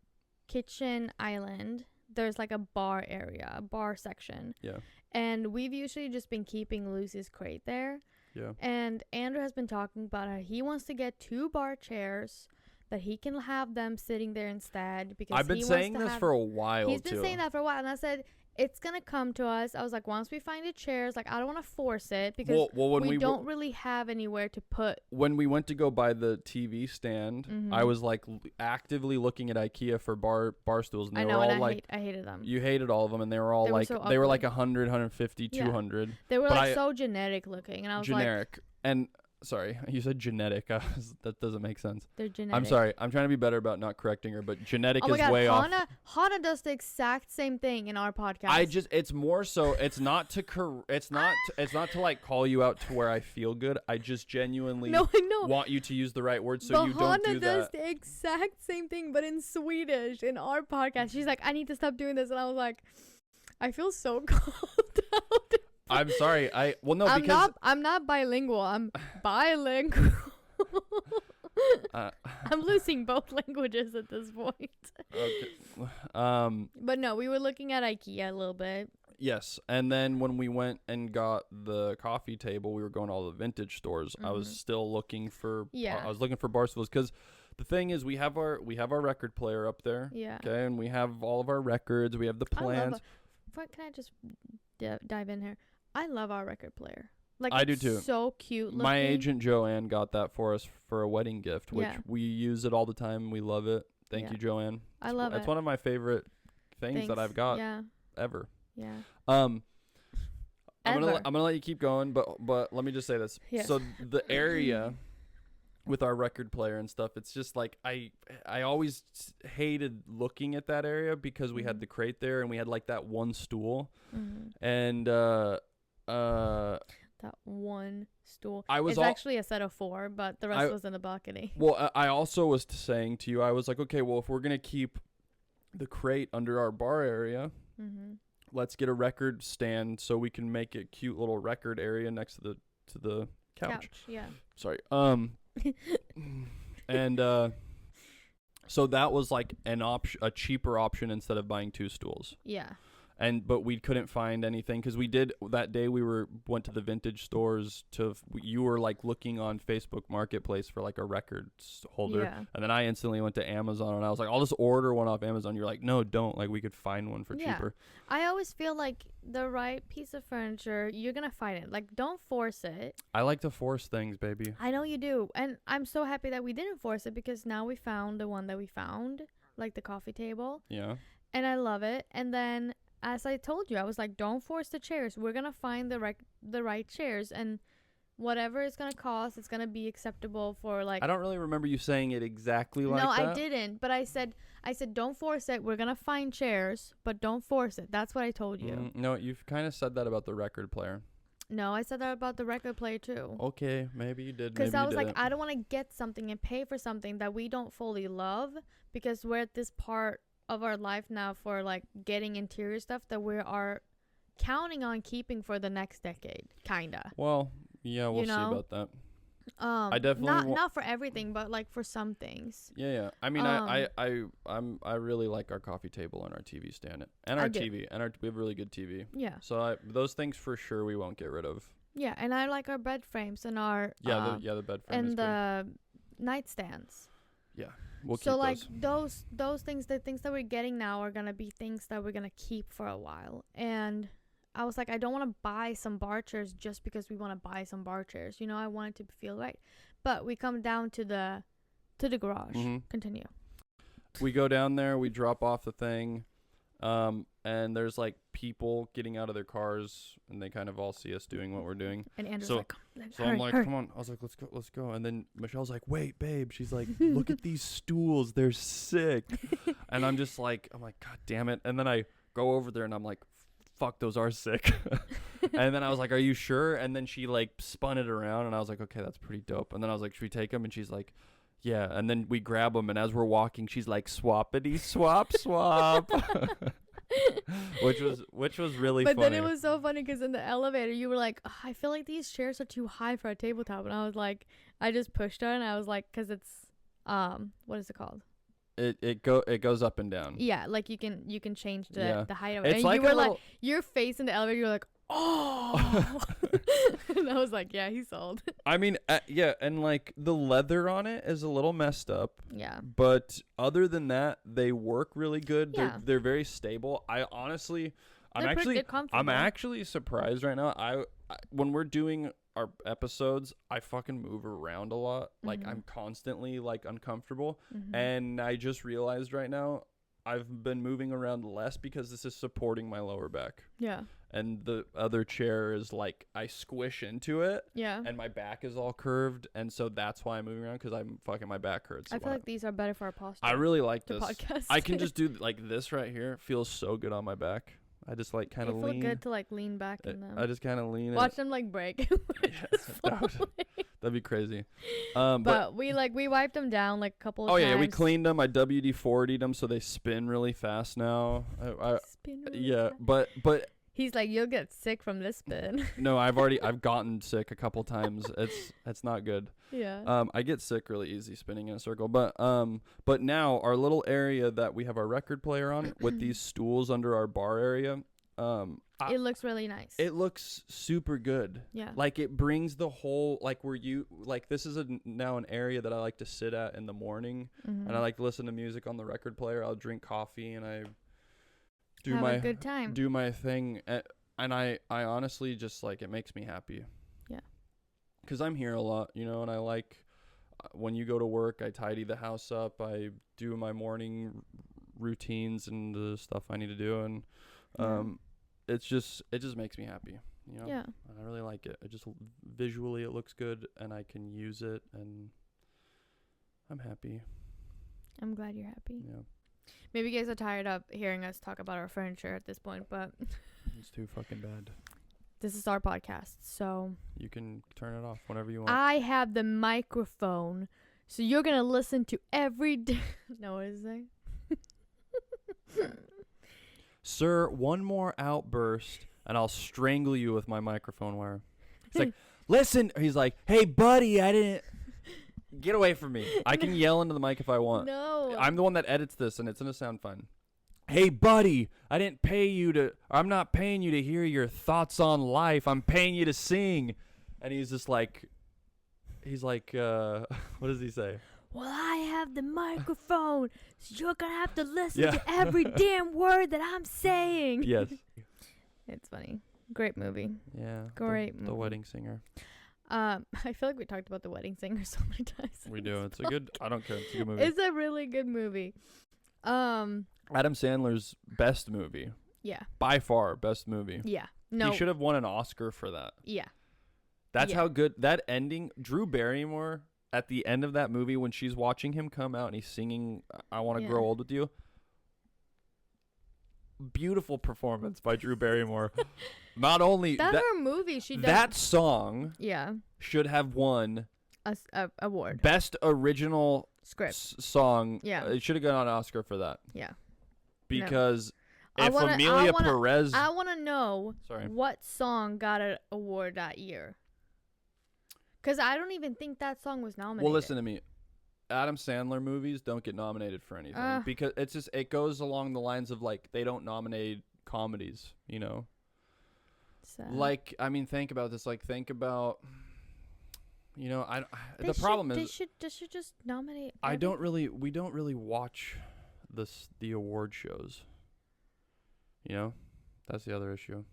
Speaker 2: kitchen island, there's like a bar area, a bar section. Yeah. And we've usually just been keeping Lucy's crate there. Yeah. And Andrew has been talking about how he wants to get 2 bar chairs that he can have them sitting there instead because
Speaker 1: I've been saying this for a while.
Speaker 2: He's been saying that for a while, and I said it's gonna come to us. I was like, once we find the chairs, like I don't want to force it because we don't really have anywhere to put.
Speaker 1: When we went to go buy the TV stand, I was like actively looking at IKEA for bar stools, and they were all like,
Speaker 2: I hated them.
Speaker 1: You hated all of them, and they were all like they were like 100, 150, 200.
Speaker 2: They were like so generic looking, and I was
Speaker 1: generic. And Sorry, you said genetic. That doesn't make sense.
Speaker 2: They're genetic.
Speaker 1: I'm sorry. I'm trying to be better about not correcting her, but genetic
Speaker 2: Oh my
Speaker 1: is
Speaker 2: God,
Speaker 1: way off.
Speaker 2: Hana does the exact same thing in our podcast.
Speaker 1: It's more so. It's not to it's not to like call you out to where I feel good. I just genuinely want you to use the right word so you don't do that.
Speaker 2: Hana does the exact same thing, but in Swedish in our podcast. She's like, I need to stop doing this, and I was like, I feel so called out.
Speaker 1: I'm sorry.
Speaker 2: I'm not bilingual. I'm bilingual. I'm losing both languages at this point.
Speaker 1: Okay.
Speaker 2: But no, we were looking at IKEA a little bit.
Speaker 1: Yes, and then when we went and got the coffee table, we were going to all the vintage stores. I was still looking for. I was looking for bar stools because the thing is, we have our record player up there.
Speaker 2: Yeah.
Speaker 1: Okay, and we have all of our records. We have the plans.
Speaker 2: Can I just dive in here? I love our record player. Like,
Speaker 1: I do too.
Speaker 2: So cute looking.
Speaker 1: My agent Joanne got that for us for a wedding gift, which we use it all the time. We love it. Thank you, Joanne.
Speaker 2: I love it.
Speaker 1: It's one of my favorite things that I've got ever.
Speaker 2: Yeah.
Speaker 1: I'm gonna let you keep going, but let me just say this.
Speaker 2: Yes.
Speaker 1: So the area with our record player and stuff, it's just like I always hated looking at that area because we had the crate there and we had like that one stool, and
Speaker 2: that one stool.
Speaker 1: It's
Speaker 2: actually a set of 4, but the rest was in the balcony.
Speaker 1: Well, I also was saying to you, I was like, okay, well, if we're gonna keep the crate under our bar area, let's get a record stand so we can make a cute little record area next to the couch.
Speaker 2: Yeah.
Speaker 1: Sorry. And so that was like a cheaper option instead of buying 2 stools.
Speaker 2: Yeah.
Speaker 1: But we couldn't find anything because we did that day. Went to the vintage stores you were like looking on Facebook Marketplace for like a record holder, and then I instantly went to Amazon and I was like, I'll just order one off Amazon. You're like, no, don't. Like we could find one for cheaper.
Speaker 2: I always feel like the right piece of furniture, you're gonna find it. Like, don't force it.
Speaker 1: I like to force things, baby.
Speaker 2: I know you do, and I'm so happy that we didn't force it because now we found the one that we found, like the coffee table.
Speaker 1: Yeah.
Speaker 2: And I love it. And then, as I told you, I was like, don't force the chairs. We're going to find the right chairs, and whatever it's going to cost, it's going to be acceptable for like...
Speaker 1: I don't really remember you saying it exactly like that.
Speaker 2: No, I didn't. But I said, don't force it. We're going to find chairs, but don't force it. That's what I told you.
Speaker 1: No, you've kind of said that about the record player.
Speaker 2: No, I said that about the record player too.
Speaker 1: Okay, maybe you did.
Speaker 2: Because I was like, I don't want to get something and pay for something that we don't fully love, because we're at this part of our life now for like getting interior stuff that we are counting on keeping for the next decade, kinda.
Speaker 1: Well, yeah, we'll see about that.
Speaker 2: I definitely not for everything, but like for some things.
Speaker 1: Yeah. I mean, I really like our coffee table and our TV stand and our TV and we have a really good TV.
Speaker 2: Yeah.
Speaker 1: So those things for sure we won't get rid of.
Speaker 2: Yeah, and I like our bed frames and our
Speaker 1: the bed frame
Speaker 2: and the nightstands.
Speaker 1: Yeah. We'll
Speaker 2: so
Speaker 1: keep
Speaker 2: like those things, the things that we're getting now are gonna be things that we're gonna keep for a while. And I was like, I don't want to buy some bar chairs just because we want to buy some bar chairs. You know, I want it to feel right. But we come down to the garage. Continue.
Speaker 1: We go down there. We drop off the thing, and there's like people getting out of their cars, and they kind of all see us doing what we're doing.
Speaker 2: And Andrew's like,
Speaker 1: so I'm like, come on. I was like, let's go. And then Michelle's like, wait, babe. She's like, look at these stools. They're sick. And I'm like, God damn it. And then I go over there and I'm like, fuck, those are sick. And then I was like, are you sure? And then she like spun it around and I was like, okay, that's pretty dope. And then I was like, should we take them? And she's like, yeah. And then we grab them, and as we're walking, she's like, swapity swap. which was really funny.
Speaker 2: But then it was so funny because in the elevator you were like, I feel like these chairs are too high for a tabletop, and I was like, I just pushed her and I was like, because it's what is it called?
Speaker 1: It goes up and down.
Speaker 2: Yeah, like you can change the height of it.
Speaker 1: It's
Speaker 2: and
Speaker 1: like
Speaker 2: you were like, your face in the elevator, you were like, oh. And I was like, yeah, he's sold.
Speaker 1: I mean, yeah, and like the leather on it is a little messed up.
Speaker 2: Yeah.
Speaker 1: But other than that, they work really good.
Speaker 2: Yeah.
Speaker 1: They're very stable. I'm actually surprised right now. I when we're doing our episodes, I fucking move around a lot. Like I'm constantly like uncomfortable, and I just realized right now I've been moving around less because this is supporting my lower back.
Speaker 2: Yeah.
Speaker 1: And the other chair is like I squish into it.
Speaker 2: Yeah.
Speaker 1: And my back is all curved, and so that's why I'm moving around, because I'm fucking my back hurts.
Speaker 2: I feel like these are better for our posture.
Speaker 1: I really like
Speaker 2: the
Speaker 1: this.
Speaker 2: podcast.
Speaker 1: I can just do like this right here. It feels so good on my back. I just like kind of lean.
Speaker 2: It feels good to like lean back in them.
Speaker 1: I just kind of lean.
Speaker 2: Watch them like break.
Speaker 1: That'd be crazy.
Speaker 2: But we wiped them down like a couple of times.
Speaker 1: Oh yeah, we cleaned them. I WD-40'd them so they spin really fast now.
Speaker 2: Spin really
Speaker 1: yeah,
Speaker 2: fast.
Speaker 1: but
Speaker 2: he's like, you'll get sick from this spin.
Speaker 1: no, I've gotten sick a couple times. It's not good.
Speaker 2: Yeah.
Speaker 1: I get sick really easy spinning in a circle. But now our little area that we have our record player on with these stools under our bar area,
Speaker 2: it looks really nice.
Speaker 1: It looks super good.
Speaker 2: Yeah.
Speaker 1: Like it brings the whole, like this is now an area that I like to sit at in the morning, and I like to listen to music on the record player. I'll drink coffee and I
Speaker 2: have a good time.
Speaker 1: Do my thing, and I honestly just like, it makes me happy.
Speaker 2: Yeah.
Speaker 1: Because I'm here a lot, and I like when you go to work, I tidy the house up, I do my morning routines and the stuff I need to do, and it just makes me happy.
Speaker 2: Yeah.
Speaker 1: And I really like it. It just visually it looks good, and I can use it, and I'm happy.
Speaker 2: I'm glad you're happy.
Speaker 1: Yeah.
Speaker 2: Maybe you guys are tired of hearing us talk about our furniture at this point, but
Speaker 1: It's too fucking bad.
Speaker 2: This is our podcast, so
Speaker 1: you can turn it off whenever you want.
Speaker 2: I have the microphone, so you're gonna listen to every day. No, what is it?
Speaker 1: Sir, one more outburst and I'll strangle you with my microphone wire. He's like, listen. He's like, hey, buddy, I didn't. Get away from me. I can yell into the mic if I want.
Speaker 2: No.
Speaker 1: I'm the one that edits this, and it's going to sound fun. Hey, buddy, I'm not paying you to hear your thoughts on life. I'm paying you to sing. And he's just like, what does he say?
Speaker 2: Well, I have the microphone, so you're going to have to listen to every damn word that I'm saying.
Speaker 1: Yes.
Speaker 2: It's funny. Great movie.
Speaker 1: Yeah.
Speaker 2: Great movie.
Speaker 1: The Wedding Singer.
Speaker 2: I feel like we talked about The Wedding Singer so many times.
Speaker 1: We do. It's a good, I don't care. It's a good movie.
Speaker 2: It's a really good movie.
Speaker 1: Adam Sandler's best movie.
Speaker 2: Yeah.
Speaker 1: By far, best movie.
Speaker 2: Yeah. No.
Speaker 1: He should have won an Oscar for that.
Speaker 2: Yeah.
Speaker 1: That's how good that ending. Drew Barrymore at the end of that movie, when she's watching him come out and he's singing "I Want to Grow Old with You." Beautiful performance by Drew Barrymore. Not only
Speaker 2: that's her movie. She does
Speaker 1: that song.
Speaker 2: Yeah.
Speaker 1: Should have won
Speaker 2: a award.
Speaker 1: Best original
Speaker 2: script
Speaker 1: song.
Speaker 2: Yeah.
Speaker 1: It should have gotten an Oscar for that.
Speaker 2: Yeah.
Speaker 1: Because
Speaker 2: Amelia
Speaker 1: Perez.
Speaker 2: I want to know
Speaker 1: Sorry.
Speaker 2: what song got an award that year. Because I don't even think that song was nominated.
Speaker 1: Well, listen to me. Adam Sandler movies don't get nominated for anything because it goes along the lines of like they don't nominate comedies, you know.
Speaker 2: Sad.
Speaker 1: Like, I mean, think about this. Like, think about, you know,
Speaker 2: they should just nominate.
Speaker 1: We don't really watch the award shows. You know, that's the other issue.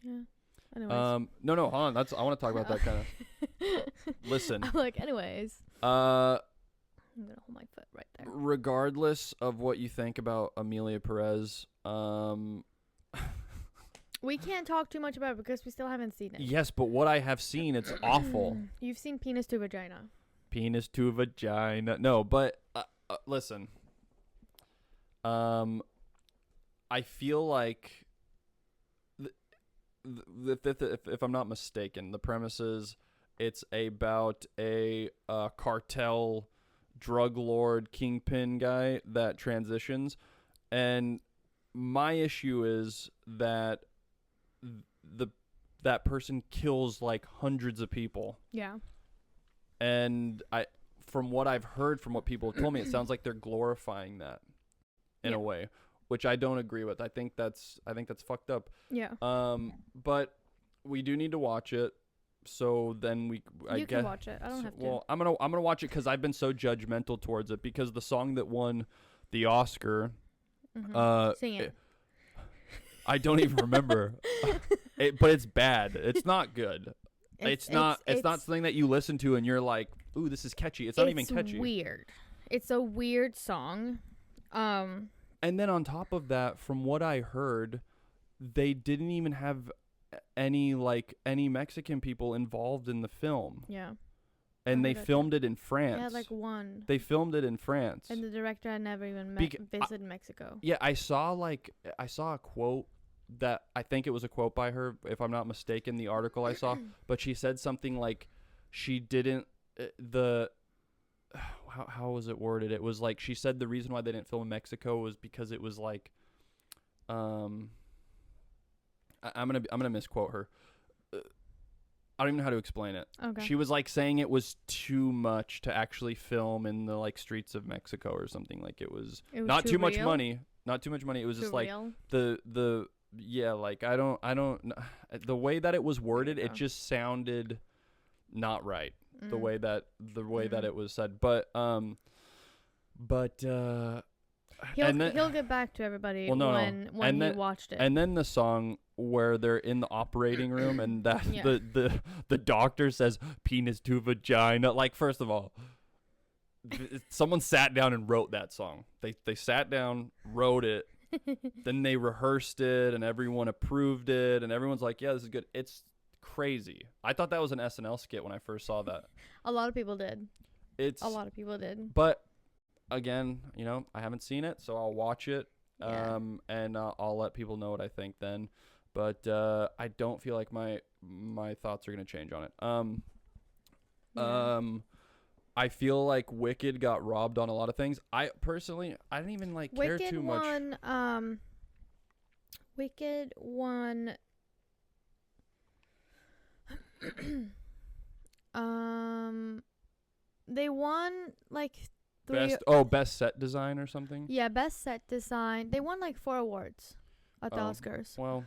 Speaker 2: Yeah. Anyways.
Speaker 1: No, hold on. I want to talk about that kind of. Listen.
Speaker 2: I'm like, anyways. I'm gonna hold my foot right there.
Speaker 1: Regardless of what you think about Amelia Perez,
Speaker 2: we can't talk too much about it because we still haven't seen it.
Speaker 1: Yes, but what I have seen, it's awful.
Speaker 2: You've seen Penis to Vagina.
Speaker 1: Penis to Vagina. No, but listen. I feel like, if I'm not mistaken, the premise is it's about a cartel drug lord kingpin guy that transitions, and my issue is that that person kills like hundreds of people.
Speaker 2: Yeah.
Speaker 1: And from what I've heard, from what people have told me, it sounds like they're glorifying that in a way, which I don't agree with. I think that's fucked up.
Speaker 2: Yeah.
Speaker 1: But we do need to watch it. So then
Speaker 2: you can watch it. I don't have to.
Speaker 1: Well, I'm gonna watch it because I've been so judgmental towards it, because the song that won the Oscar,
Speaker 2: sing it.
Speaker 1: I don't even remember, but it's bad. It's not good. It's not something that you listen to and you're like, ooh, this is catchy. It's not even catchy.
Speaker 2: It's weird. It's a weird song.
Speaker 1: And then on top of that, from what I heard, they didn't even have any Mexican people involved in the film.
Speaker 2: Yeah.
Speaker 1: And they filmed it in France.
Speaker 2: They had like one.
Speaker 1: They filmed it in France.
Speaker 2: And the director had never even visited Mexico.
Speaker 1: Yeah, I saw a quote that I think it was a quote by her, if I'm not mistaken, the article I saw, but she said something like she didn't how was it worded? It was like she said the reason why they didn't film in Mexico was because it was like I'm gonna misquote her. I don't even know how to explain it.
Speaker 2: Okay.
Speaker 1: She was like saying it was too much to actually film in the like streets of Mexico or something. Like it was not too much money. Not too much money. It was just like the like I don't the way that it was worded, it just sounded not right. The way that it was said. But
Speaker 2: he'll get back to everybody when he watched it.
Speaker 1: And then the song where they're in the operating room and that the doctor says penis to vagina. Like, first of all, someone sat down and wrote that song. They sat down, wrote it, then they rehearsed it, and everyone approved it, and everyone's like, yeah, this is good. It's crazy. I thought that was an SNL skit when I first saw that.
Speaker 2: A lot of people did. But
Speaker 1: again, I haven't seen it, so I'll watch it, and I'll let people know what I think then. But I don't feel like my thoughts are gonna change on it. I feel like Wicked got robbed on a lot of things. I didn't even care too much.
Speaker 2: Wicked won. They won like
Speaker 1: best set design or something.
Speaker 2: Yeah, best set design. They won like 4 awards at the Oscars.
Speaker 1: Well,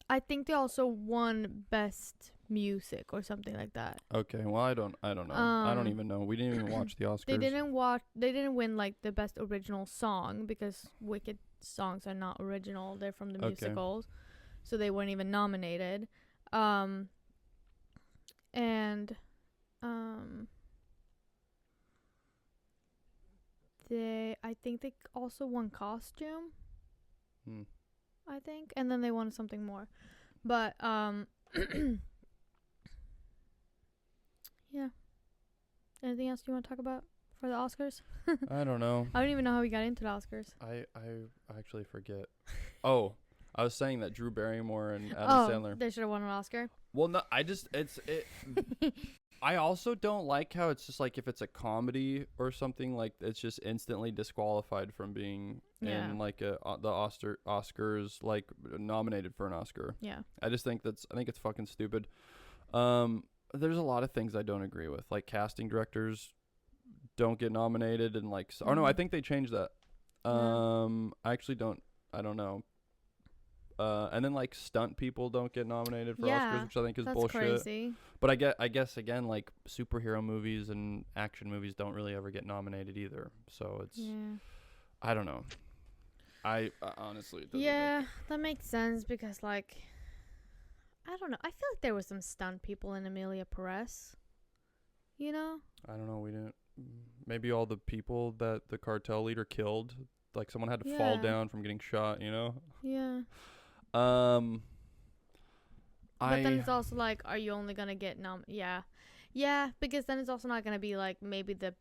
Speaker 2: I think they also won best music or something like that.
Speaker 1: Okay, well I don't know. I don't even know. We didn't even watch the Oscars.
Speaker 2: They didn't win like the best original song because Wicked songs are not original. They're from the musicals. So they weren't even nominated. I think they also won costume. I think, and then they won something more. But yeah. Anything else you want to talk about for the Oscars?
Speaker 1: I don't know.
Speaker 2: I don't even know how we got into the Oscars.
Speaker 1: I actually forget. Oh, I was saying that Drew Barrymore and Adam Sandler.
Speaker 2: They should have won an Oscar.
Speaker 1: Well, no, I also don't like how it's just like if it's a comedy or something, like it's just instantly disqualified from being in like the Oscars, like nominated for an Oscar.
Speaker 2: Yeah.
Speaker 1: I think it's fucking stupid. There's a lot of things I don't agree with, like casting directors don't get nominated and like no, I think they changed that. I don't know. And then like stunt people don't get nominated for Oscars, which I think is bullshit. Crazy. But I guess again, like superhero movies and action movies don't really ever get nominated either. So it's I don't know. I honestly it doesn't
Speaker 2: that makes sense because like I don't know. I feel like there was some stunt people in Emilia Perez. I
Speaker 1: don't know. We didn't. Maybe all the people that the cartel leader killed, like someone had to fall down from getting shot.
Speaker 2: Yeah. But then it's also like, are you only gonna get Yeah, because then it's also not gonna be like maybe the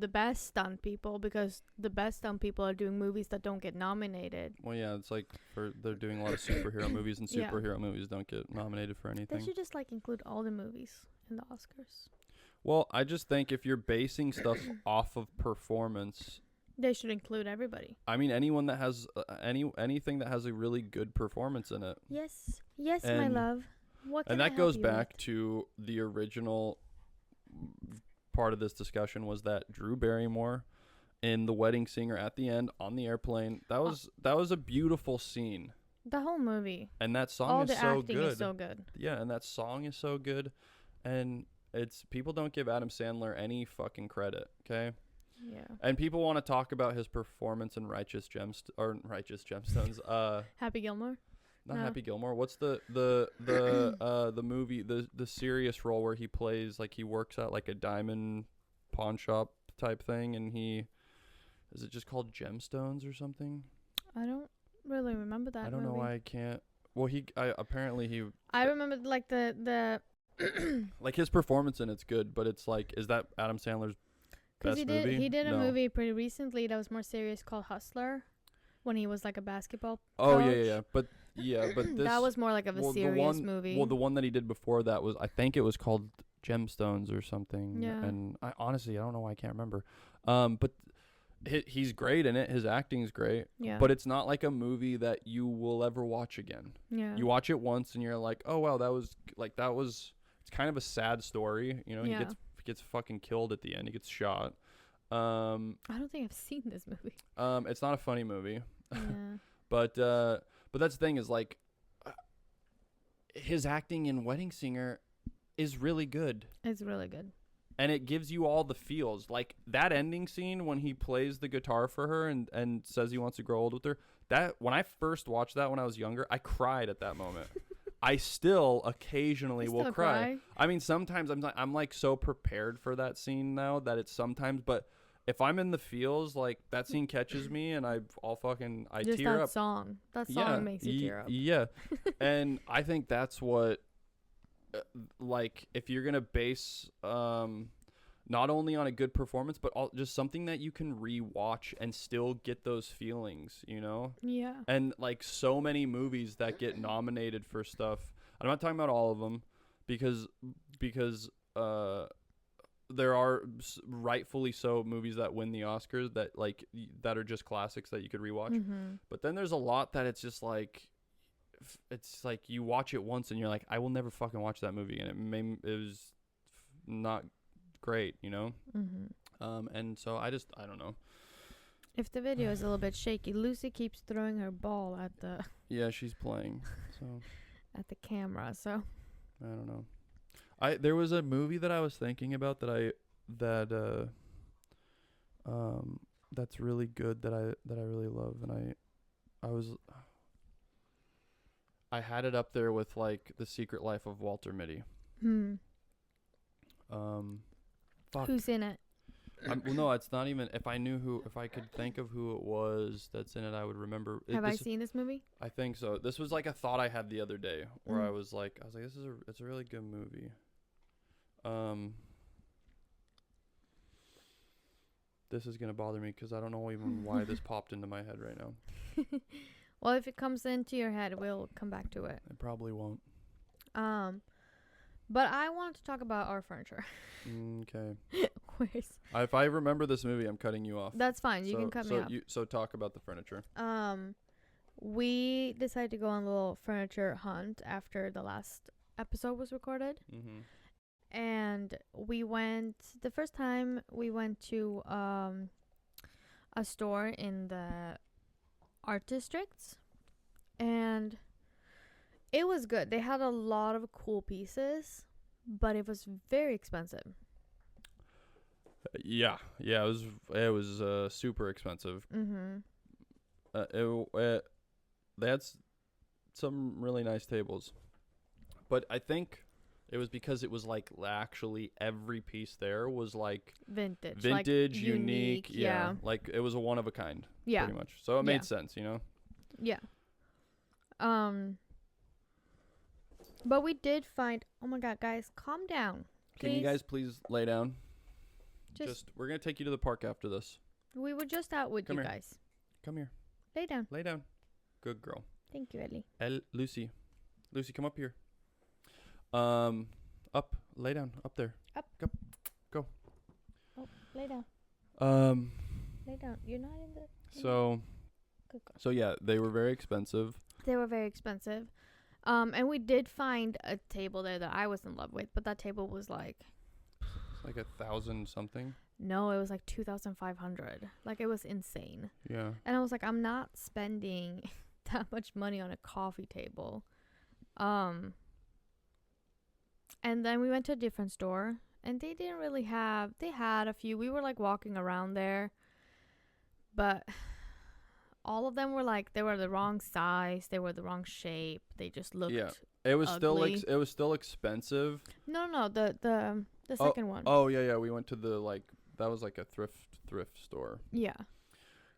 Speaker 2: best stunt people because the best stunt people are doing movies that don't get nominated.
Speaker 1: Well, yeah, it's like they're doing a lot of superhero movies and superhero movies don't get nominated for anything.
Speaker 2: They should just like include all the movies in the Oscars.
Speaker 1: Well, I just think if you're basing stuff off of performance,
Speaker 2: they should include everybody.
Speaker 1: I mean, anyone that has anything that has a really good performance in it.
Speaker 2: Yes, my love. What can
Speaker 1: and that
Speaker 2: I
Speaker 1: goes
Speaker 2: help you
Speaker 1: back
Speaker 2: with?
Speaker 1: to the original part of this discussion was that Drew Barrymore in The Wedding Singer at the end on the airplane. That was a beautiful scene.
Speaker 2: The whole movie.
Speaker 1: And that song is so good.
Speaker 2: All the acting is so good.
Speaker 1: Yeah, and that song is so good, and people don't give Adam Sandler any fucking credit. Okay.
Speaker 2: Yeah.
Speaker 1: And people want to talk about his performance in Righteous Gemstones.
Speaker 2: Happy Gilmore?
Speaker 1: Not Happy Gilmore. What's the movie, the serious role where he plays like he works at like a diamond pawn shop type thing and he Is it just called Gemstones or something?
Speaker 2: I don't really remember that.
Speaker 1: I don't know why I can't. Well, apparently he.
Speaker 2: I remember like the
Speaker 1: like his performance in it's good, but it's like, is that Adam Sandler's best movie?
Speaker 2: He did a
Speaker 1: No.
Speaker 2: movie pretty recently that was more serious called Hustler, when he was like a basketball
Speaker 1: Oh
Speaker 2: coach.
Speaker 1: but this
Speaker 2: that was more like of a serious movie.
Speaker 1: Well, the one that he did before that was, I think it was called Gemstones or something.
Speaker 2: Yeah.
Speaker 1: And I honestly, I don't know why I can't remember. But he's great in it. His acting's great.
Speaker 2: Yeah.
Speaker 1: But it's not like a movie that you will ever watch again.
Speaker 2: Yeah.
Speaker 1: You watch it once and you're like, oh wow, it's kind of a sad story. You know,
Speaker 2: Yeah.
Speaker 1: he gets fucking killed at the end. He gets shot.
Speaker 2: I don't think I've seen this movie.
Speaker 1: It's not a funny movie.
Speaker 2: Yeah.
Speaker 1: But that's the thing is, like, his acting in Wedding Singer is really good.
Speaker 2: It's really good.
Speaker 1: And it gives you all the feels. Like, that ending scene when he plays the guitar for her and says he wants to grow old with her. That, when I first watched that when I was younger, I cried at that moment. I still occasionally will cry. I mean, sometimes I'm like so prepared for that scene now that it's sometimes, but if I'm in the feels, like, that scene catches me and I
Speaker 2: Just
Speaker 1: tear
Speaker 2: that
Speaker 1: up.
Speaker 2: song. That song makes you tear up.
Speaker 1: Yeah. And I think that's what, like, if you're going to base not only on a good performance, but just something that you can rewatch and still get those feelings, you know?
Speaker 2: Yeah.
Speaker 1: And, like, so many movies that get nominated for stuff. I'm not talking about all of them because there are rightfully so movies that win the Oscars that are just classics that you could rewatch.
Speaker 2: Mm-hmm.
Speaker 1: But then there's a lot that it's just like, it's like you watch it once and you're like, I will never fucking watch that movie, and it was not great, you know.
Speaker 2: Mm-hmm.
Speaker 1: And so I don't know.
Speaker 2: If the video is a little bit shaky, Lucy keeps throwing her ball at the
Speaker 1: she's playing, so
Speaker 2: at the camera. So
Speaker 1: I don't know. There was a movie that I was thinking about that's really good that I really love, and I had it up there with, like, The Secret Life of Walter Mitty. Fuck.
Speaker 2: Who's in it?
Speaker 1: Well, no, it's not even. If I could think of who it was that's in it, I would remember.
Speaker 2: Have I seen this movie?
Speaker 1: I think so. This was like a thought I had the other day where I was like, it's a really good movie. This is gonna bother me because I don't know even why this popped into my head right now.
Speaker 2: Well, if it comes into your head, we'll come back to it.
Speaker 1: It probably won't.
Speaker 2: But I wanted to talk about our furniture.
Speaker 1: Okay.
Speaker 2: If
Speaker 1: I remember this movie, I'm cutting you off.
Speaker 2: That's fine. You can cut me off.
Speaker 1: So talk about the furniture.
Speaker 2: We decided to go on a little furniture hunt after the last episode was recorded.
Speaker 1: Mm-hmm.
Speaker 2: And the first time we went to a store in the art districts, and it was good. They had a lot of cool pieces, but it was very expensive.
Speaker 1: Yeah, it was super expensive.
Speaker 2: Mm-hmm.
Speaker 1: They had some really nice tables, but I think it was because it was like actually every piece there was like
Speaker 2: vintage,
Speaker 1: like unique.
Speaker 2: Yeah,
Speaker 1: like it was a one of a kind.
Speaker 2: Yeah,
Speaker 1: pretty much. So it made sense, you know.
Speaker 2: Yeah. But we did find. Oh my God, guys, calm down.
Speaker 1: Please. Can you guys please lay down?
Speaker 2: Just
Speaker 1: we're gonna take you to the park after this.
Speaker 2: We were just out with you guys.
Speaker 1: Come here.
Speaker 2: Lay down.
Speaker 1: Lay down. Good girl.
Speaker 2: Thank you, Ellie.
Speaker 1: Lucy, come up here. Up. Lay down. Up there.
Speaker 2: Up.
Speaker 1: Go.
Speaker 2: Oh, lay down. Lay down. You're not in the.
Speaker 1: So yeah, they were very expensive.
Speaker 2: And we did find a table there that I was in love with, but that table was like.
Speaker 1: It's like 1,000 something.
Speaker 2: No, it was like 2,500. Like, it was insane.
Speaker 1: Yeah.
Speaker 2: And I was like, I'm not spending that much money on a coffee table. And then we went to a different store, and they didn't really have. They had a few. We were like walking around there, but all of them were like, they were the wrong size, they were the wrong shape. They just looked.
Speaker 1: Yeah. It was
Speaker 2: ugly.
Speaker 1: still expensive.
Speaker 2: No, the second one.
Speaker 1: Oh yeah, we went to the that was like a thrift store.
Speaker 2: Yeah.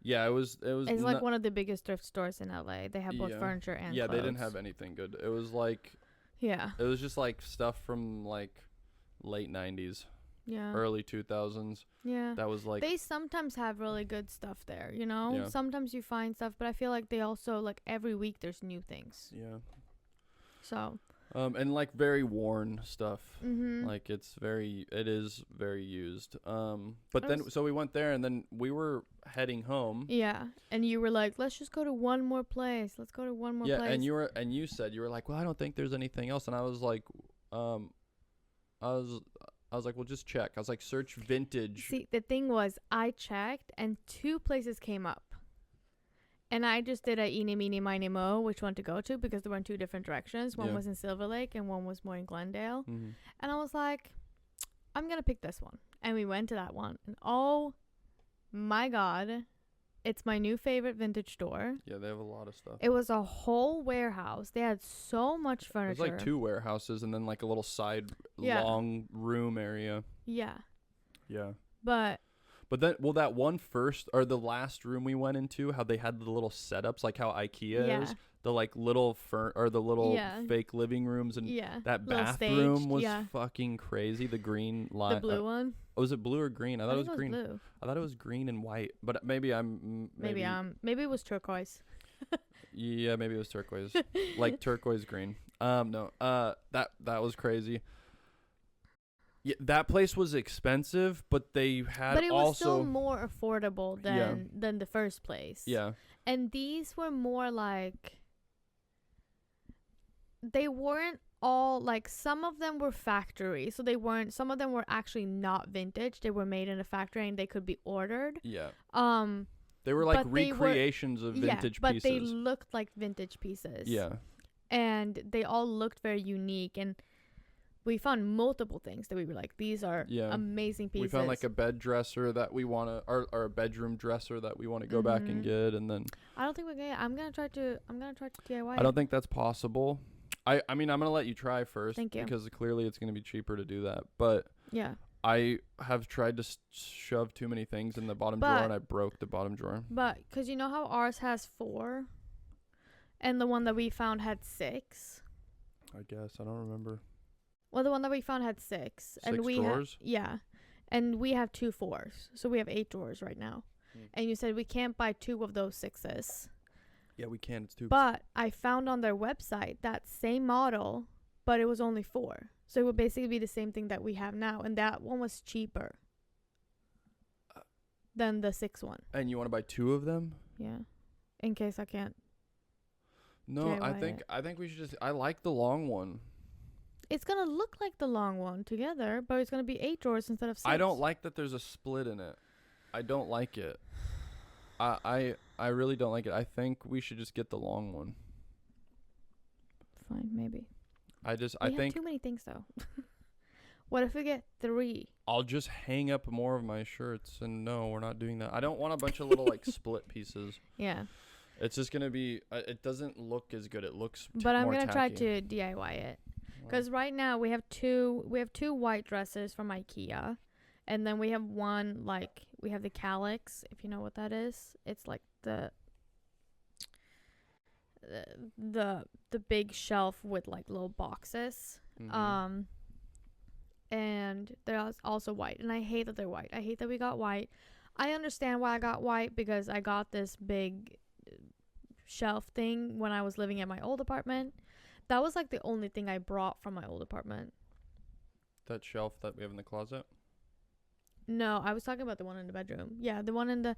Speaker 1: Yeah, it was.
Speaker 2: It's like one of the biggest thrift stores in LA. They have both
Speaker 1: Yeah.
Speaker 2: furniture and
Speaker 1: Yeah,
Speaker 2: clothes.
Speaker 1: they didn't have anything good. It was like
Speaker 2: Yeah.
Speaker 1: it was just like stuff from like late 90s,
Speaker 2: Yeah.
Speaker 1: early 2000s.
Speaker 2: Yeah.
Speaker 1: That was like
Speaker 2: They sometimes have really good stuff there, you know?
Speaker 1: Yeah.
Speaker 2: Sometimes you find stuff, but I feel like they also, like, every week there's new things.
Speaker 1: yeah.
Speaker 2: So.
Speaker 1: And like very worn stuff.
Speaker 2: Mm-hmm.
Speaker 1: Like it is very used. But then so we went there and then we were heading home.
Speaker 2: Yeah. And you were like, let's just go to one more place. Let's go to one more place.
Speaker 1: Yeah, and you said you were like, well, I don't think there's anything else, and I was like, I was like, well, just check. I was like, search vintage.
Speaker 2: See, the thing was, I checked and 2 places came up. And I just did a eeny, meeny, miny, mo, which one to go to, because there were in 2 different directions. One was in Silver Lake and one was more in Glendale.
Speaker 1: Mm-hmm.
Speaker 2: And I was like, I'm going to pick this one. And we went to that one. And oh my God, it's my new favorite vintage store.
Speaker 1: Yeah, they have a lot of stuff.
Speaker 2: It was a whole warehouse. They had so much furniture.
Speaker 1: It was like 2 warehouses and then like a little side long room area.
Speaker 2: Yeah.
Speaker 1: Yeah.
Speaker 2: But
Speaker 1: then, well, that one first or the last room we went into, how they had the little setups, like how IKEA is, the like little the little fake living rooms, and that bathroom was fucking crazy. The green line,
Speaker 2: the blue one.
Speaker 1: Was it blue or green? I thought it was green.
Speaker 2: Blue.
Speaker 1: I thought it was green and white, but maybe
Speaker 2: maybe it was turquoise.
Speaker 1: Yeah, maybe it was turquoise, like turquoise green. No, that was crazy. Yeah, that place was expensive, but they had
Speaker 2: But it was still more affordable than the first place.
Speaker 1: Yeah.
Speaker 2: And these were more like, they weren't all like, some of them were factory, so some of them were actually not vintage. They were made in a factory and they could be ordered.
Speaker 1: Yeah. They were like recreations of vintage
Speaker 2: but
Speaker 1: pieces.
Speaker 2: But they looked like vintage pieces.
Speaker 1: Yeah.
Speaker 2: And they all looked very unique, and we found multiple things that we were like, these are amazing pieces.
Speaker 1: We found like a bed dresser that we want to, or a bedroom dresser that we want to go back and get, and then
Speaker 2: I don't think we're gonna. I'm gonna try to DIY.
Speaker 1: I don't think that's possible. I mean, I'm gonna let you try first.
Speaker 2: Thank you.
Speaker 1: Because clearly it's gonna be cheaper to do that. But
Speaker 2: yeah,
Speaker 1: I have tried to shove too many things in the bottom drawer, and I broke the bottom drawer.
Speaker 2: But because you know how ours has 4, and the one that we found had 6.
Speaker 1: I guess I don't remember.
Speaker 2: Well, the one that we found had 6, and we
Speaker 1: drawers.
Speaker 2: And we have 2 4s, so we have 8 drawers right now. And you said we can't buy 2 of those 6s.
Speaker 1: Yeah, we can. It's 2.
Speaker 2: But I found on their website that same model, but it was only 4, so it would basically be the same thing that we have now, and that one was cheaper than the 6 one.
Speaker 1: And you want to buy 2 of them?
Speaker 2: Yeah, in case I can't.
Speaker 1: No, I think we should just. I like the long one.
Speaker 2: It's going to look like the long one together, but it's going to be 8 drawers instead of 6.
Speaker 1: I don't like that there's a split in it. I don't like it. I really don't like it. I think we should just get the long one.
Speaker 2: Fine, maybe.
Speaker 1: I think
Speaker 2: have too many things, though. What if we get 3?
Speaker 1: I'll just hang up more of my shirts, and no, we're not doing that. I don't want a bunch of little like split pieces. Yeah. It's just going to be, it doesn't look as good. It looks
Speaker 2: But I'm going to try to DIY it. Because right now we have two white dresses from IKEA, and then we have one, like, we have the calyx, if you know what that is. It's like the big shelf with like little boxes. Mm-hmm. And they're also white, and I hate that they're white. I hate that we got white. I understand why I got white, because I got this big shelf thing when I was living at my old apartment. That was like the only thing I brought from my old apartment.
Speaker 1: That shelf that we have in the closet?
Speaker 2: No, I was talking about the one in the bedroom. Yeah, the one in the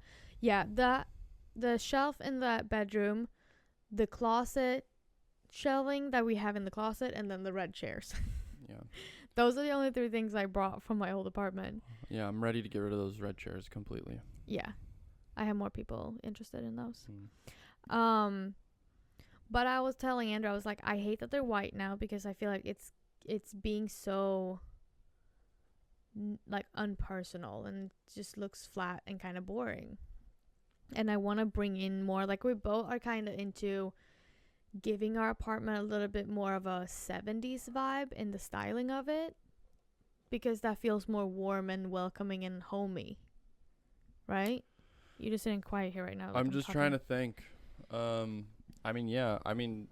Speaker 2: the shelf in the bedroom, the closet shelving that we have in the closet, and then the red chairs. Yeah. Those are the only 3 things I brought from my old apartment.
Speaker 1: Yeah, I'm ready to get rid of those red chairs completely.
Speaker 2: Yeah. I have more people interested in those. But I was telling Andrew, I was like, I hate that they're white now, because I feel like it's being so like unpersonal, and it just looks flat and kind of boring. And I want to bring in more, like, we both are kind of into giving our apartment a little bit more of a 70s vibe in the styling of it, because that feels more warm and welcoming and homey, right? You just sitting quiet here right now.
Speaker 1: I'm just trying to think. I mean, yeah. I mean,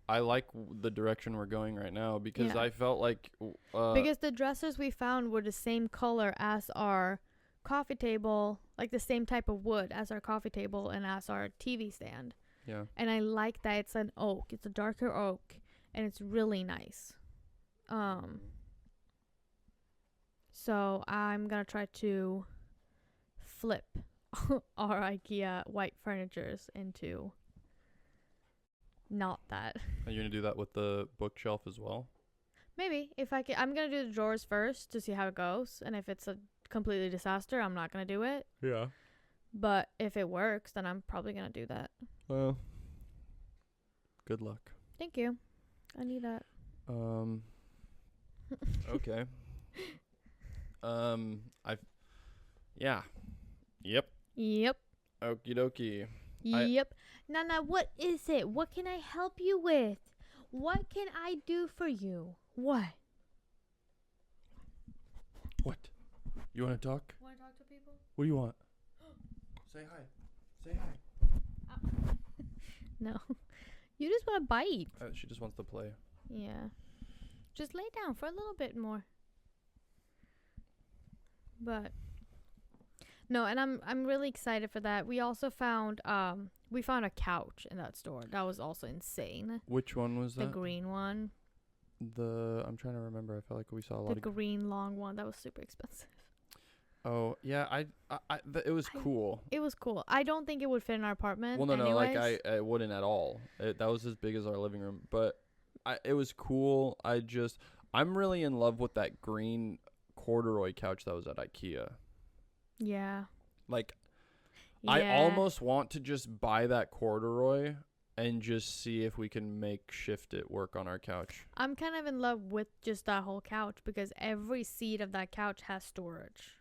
Speaker 1: I like the direction we're going right now because I felt like
Speaker 2: because the dressers we found were the same color as our coffee table, like the same type of wood as our coffee table and as our TV stand.
Speaker 1: Yeah.
Speaker 2: And I like that it's an oak. It's a darker oak, and it's really nice. So I'm gonna try to flip our IKEA white furnitures into not that.
Speaker 1: Are you gonna do that with the bookshelf as well?
Speaker 2: Maybe if I can. I'm gonna do the drawers first to see how it goes, and if it's a completely disaster, I'm not gonna do it.
Speaker 1: Yeah.
Speaker 2: But if it works, then I'm probably gonna do that.
Speaker 1: Well, good luck.
Speaker 2: Thank you. I need that.
Speaker 1: Okay. Yeah. Yep.
Speaker 2: Yep.
Speaker 1: Okie dokie.
Speaker 2: Yep. Nana, what is it? What can I help you with? What can I do for you? What?
Speaker 1: What? You want to talk?
Speaker 2: Want to talk to people?
Speaker 1: What do you want? Say hi. Say hi.
Speaker 2: No. You just want to bite.
Speaker 1: She just wants to play.
Speaker 2: Yeah. Just lay down for a little bit more. But no, and I'm really excited for that. We also found a couch in that store. That was also insane.
Speaker 1: Which one was that?
Speaker 2: The green one.
Speaker 1: I'm trying to remember. I felt like we saw a lot
Speaker 2: of green long one. That was super expensive.
Speaker 1: Oh, yeah, it was cool.
Speaker 2: It was cool. I don't think it would fit in our apartment.
Speaker 1: Well, no, like I wouldn't at all. That was as big as our living room, but it was cool. I'm really in love with that green corduroy couch that was at IKEA.
Speaker 2: Yeah.
Speaker 1: Like, yeah. I almost want to just buy that corduroy and just see if we can shift it work on our couch.
Speaker 2: I'm kind of in love with just that whole couch because every seat of that couch has storage.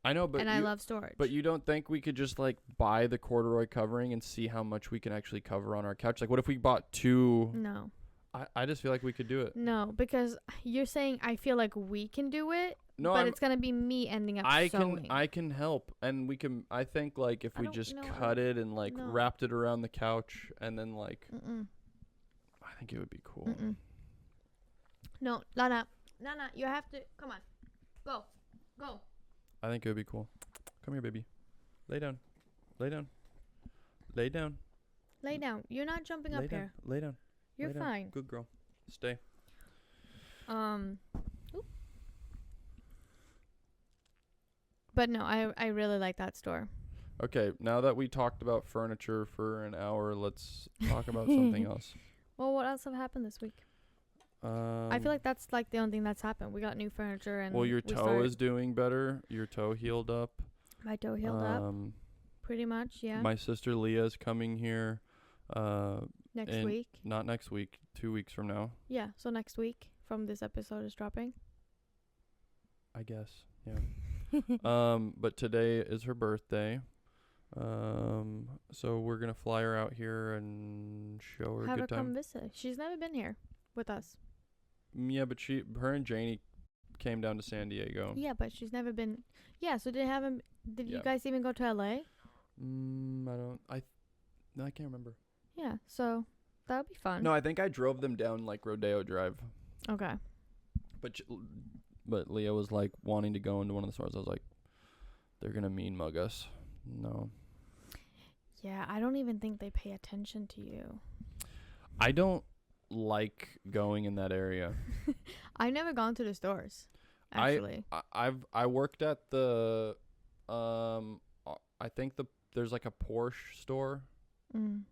Speaker 1: I know, but
Speaker 2: I love storage.
Speaker 1: But you don't think we could just like buy the corduroy covering and see how much we can actually cover on our couch? Like, what if we bought two?
Speaker 2: No.
Speaker 1: I just feel like we could do it.
Speaker 2: No, because you're saying I feel like we can do it. No, but it's gonna be me ending up sewing.
Speaker 1: I can help, and we can. I think like if we just cut it and like wrapped it around the couch, and then like, I think it would be cool.
Speaker 2: No, Lana, you have to come on, go.
Speaker 1: I think it would be cool. Come here, baby. Lay down. Lay down. Lay down.
Speaker 2: Lay down. You're not jumping up here.
Speaker 1: Lay down.
Speaker 2: You're fine.
Speaker 1: Good girl. Stay.
Speaker 2: But no, I really like that store.
Speaker 1: Okay, now that we talked about furniture for an hour, let's talk about something else.
Speaker 2: Well, what else have happened this week? I feel like that's like the only thing that's happened. We got new furniture and
Speaker 1: your toe is doing better. Your toe healed up.
Speaker 2: My toe healed up. Pretty much, yeah.
Speaker 1: My sister Leah's coming here.
Speaker 2: Next week?
Speaker 1: Not next week. 2 weeks from now.
Speaker 2: Yeah, so next week from this episode is dropping.
Speaker 1: I guess, yeah. But today is her birthday. So we're gonna fly her out here and show her a good time.
Speaker 2: Have her come visit. She's never been here with us.
Speaker 1: Yeah, but her and Janie came down to San Diego.
Speaker 2: Yeah, but she's never been. Yeah, so did you guys even go to LA?
Speaker 1: I can't remember.
Speaker 2: Yeah, so that would be fun.
Speaker 1: No, I think I drove them down like Rodeo Drive.
Speaker 2: Okay.
Speaker 1: But Leah was like wanting to go into one of the stores. I was like, they're gonna mean mug us. No. Yeah,
Speaker 2: I don't even think they pay attention to you.
Speaker 1: I don't like going in that area.
Speaker 2: I've never gone to the stores. Actually,
Speaker 1: I worked at the I think there's like a Porsche store.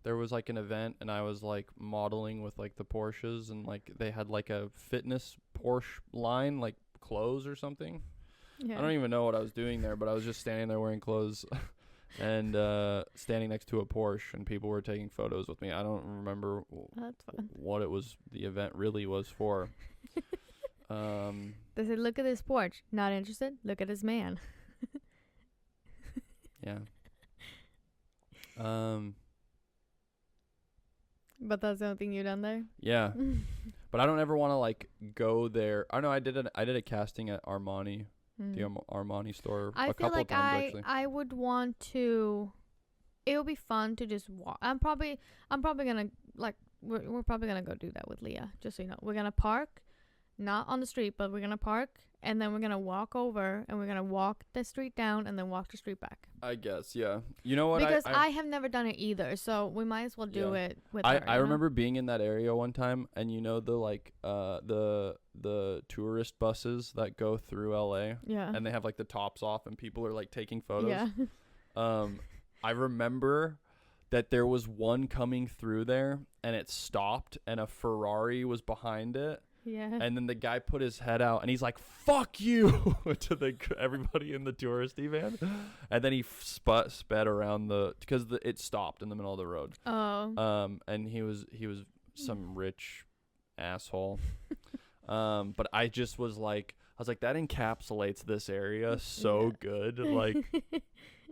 Speaker 1: There was like an event and I was like modeling with like the Porsches and like they had like a fitness Porsche line, like clothes or something. Yeah. I don't even know what I was doing there, but I was just standing there wearing clothes and standing next to a Porsche and people were taking photos with me. I don't remember what the event really was for.
Speaker 2: They said, look at this Porsche. Not interested? Look at this man.
Speaker 1: Yeah.
Speaker 2: But that's the only thing you've done there?
Speaker 1: Yeah. But I don't ever want to like go there. I know I did a casting at Armani the Armani store
Speaker 2: I
Speaker 1: a
Speaker 2: feel
Speaker 1: couple
Speaker 2: like
Speaker 1: times actually.
Speaker 2: I would want to. It would be fun to just walk. I'm probably gonna like. We're probably gonna go do that with Leah. Just so you know, we're gonna park, not on the street, but we're gonna park, and then we're gonna walk over, and we're gonna walk the street down, and then walk the street back.
Speaker 1: I guess, yeah. You know what?
Speaker 2: Because I have never done it either, so we might as well do it with her.
Speaker 1: I remember being in that area one time, and you know the like the tourist buses that go through LA, and they have like the tops off, and people are like taking photos.
Speaker 2: Yeah.
Speaker 1: I remember that there was one coming through there, and it stopped, and a Ferrari was behind it.
Speaker 2: Yeah.
Speaker 1: And then the guy put his head out, and he's like, "Fuck you!" to everybody in the touristy van. And then he sped around because it stopped in the middle of the road.
Speaker 2: Oh.
Speaker 1: And he was some rich asshole. But I just was like, that encapsulates this area so good. Like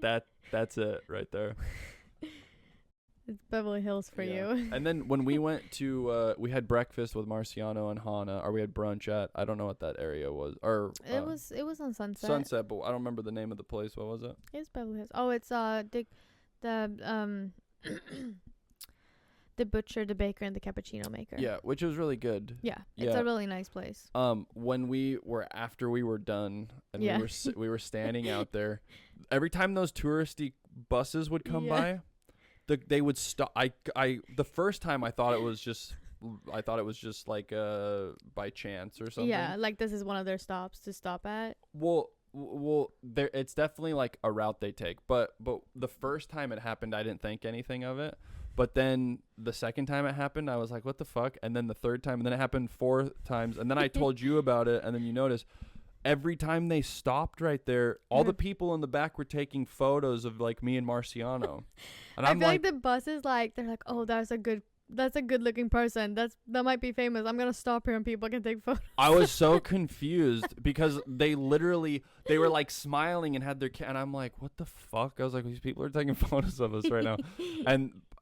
Speaker 1: that's it right there.
Speaker 2: It's Beverly Hills for you.
Speaker 1: And then when we went to, we had breakfast with Marciano and Hannah, or we had brunch at, I don't know what that area was, or
Speaker 2: it was on Sunset.
Speaker 1: Sunset, but I don't remember the name of the place. What was it?
Speaker 2: It's Beverly Hills. Oh, it's the the butcher, the baker, and the cappuccino maker.
Speaker 1: Yeah, which was really good.
Speaker 2: Yeah, it's a really nice place.
Speaker 1: When after we were done, and we were standing out there, every time those touristy buses would come by. They would stop. The first time I thought it was just like by chance or something.
Speaker 2: Yeah, like this is one of their stops to stop at.
Speaker 1: Well, it's definitely like a route they take. But the first time it happened, I didn't think anything of it. But then the second time it happened, I was like, what the fuck? And then the third time, and then it happened 4 times, and then I told you about it, and then you noticed. Every time they stopped right there, all the people in the back were taking photos of like me and Marciano. And
Speaker 2: I feel like the buses, like they're like, oh, that's a good looking person. That might be famous. I'm gonna stop here and people can take photos. I
Speaker 1: was so confused because they were like smiling and had their and I'm like, what the fuck? I was like, these people are taking photos of us right now,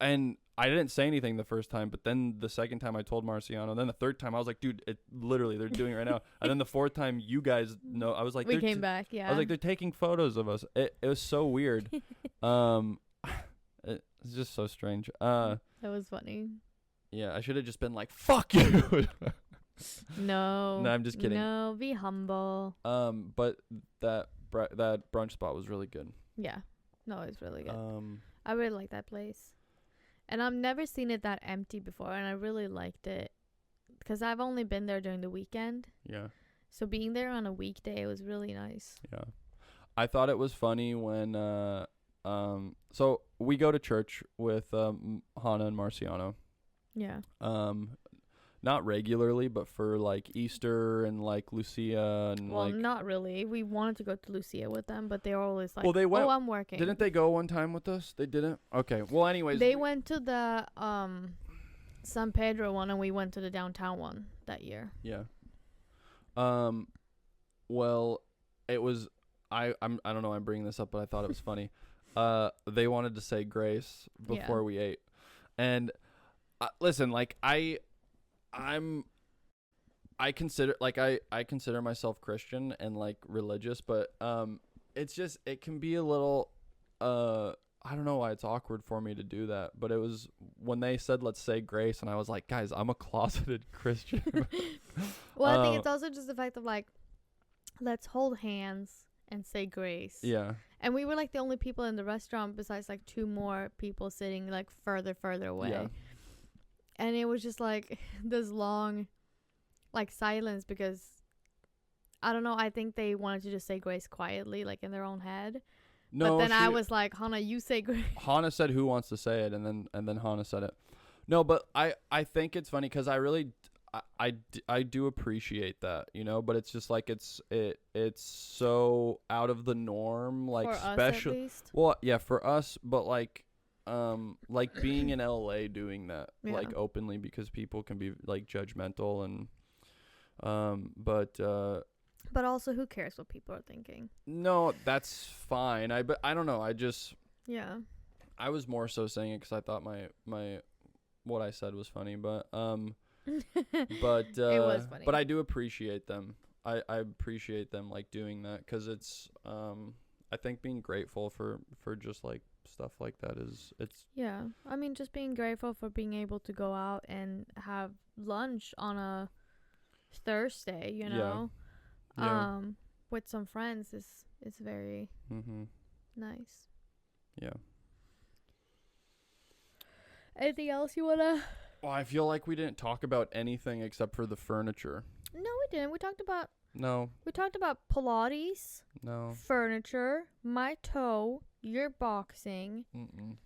Speaker 1: and I didn't say anything the first time, but then the second time I told Marciano, then the third time I was like, dude, it literally they're doing it right now. And then the fourth time, you guys know, I was like,
Speaker 2: we came back, yeah.
Speaker 1: I was like, they're taking photos of us. It was so weird. It's just so strange.
Speaker 2: That was funny.
Speaker 1: Yeah, I should have just been like, fuck you.
Speaker 2: No.
Speaker 1: No, I'm just kidding.
Speaker 2: No, be humble.
Speaker 1: But that brunch spot was really good.
Speaker 2: Yeah. No, it's really good. I really like that place. And I've never seen it that empty before, and I really liked it because I've only been there during the weekend.
Speaker 1: Yeah.
Speaker 2: So being there on a weekday was really nice.
Speaker 1: Yeah. I thought it was funny when so we go to church with Hannah and Marciano.
Speaker 2: Yeah.
Speaker 1: Not regularly, but for like Easter and like Lucia and
Speaker 2: not really. We wanted to go to Lucia with them, but they were always like,
Speaker 1: they went,
Speaker 2: "Oh, I'm working."
Speaker 1: Didn't they go one time with us? They didn't. Okay. Well, anyways,
Speaker 2: they went to the San Pedro one, and we went to the downtown one that year.
Speaker 1: Yeah. Well, it was I don't know. I'm bringing this up, but I thought it was funny. They wanted to say grace before we ate, and listen, like I consider myself Christian and like religious, but it's just it can be a little I don't know why it's awkward for me to do that, but it was when they said let's say grace, and I was like, guys, I'm a closeted Christian.
Speaker 2: Well, I think it's also just the fact of like, let's hold hands and say grace.
Speaker 1: Yeah.
Speaker 2: And we were like the only people in the restaurant besides like 2 more people sitting like further away.
Speaker 1: Yeah.
Speaker 2: And it was just like this long like silence because I don't know, I think they wanted to just say grace quietly, like in their own head. No, but then I was like, Hannah, you say grace.
Speaker 1: Hannah said who wants to say it, and then Hannah said it. No, but I think it's funny because I really I do appreciate that, you know, but it's just like it's so out of the norm, like
Speaker 2: for
Speaker 1: special.
Speaker 2: Us at least.
Speaker 1: Well, yeah, for us, but like being in LA doing that like openly because people can be like judgmental and
Speaker 2: but also who cares what people are thinking?
Speaker 1: No, that's fine. But I don't know. I was more so saying it because I thought my what I said was funny, but it was funny. But I do appreciate them. I appreciate them like doing that, because it's I think being grateful for just like stuff like that it's
Speaker 2: Yeah. I mean, just being grateful for being able to go out and have lunch on a Thursday, you
Speaker 1: Yeah.
Speaker 2: know,
Speaker 1: yeah.
Speaker 2: with some friends is very
Speaker 1: Mm-hmm.
Speaker 2: nice.
Speaker 1: Yeah.
Speaker 2: Anything else you wanna?
Speaker 1: Well, I feel like we didn't talk about anything except for the furniture.
Speaker 2: No, we didn't. We talked about
Speaker 1: No.
Speaker 2: Pilates,
Speaker 1: No.
Speaker 2: furniture, my toe, your boxing,
Speaker 1: Mm-mm.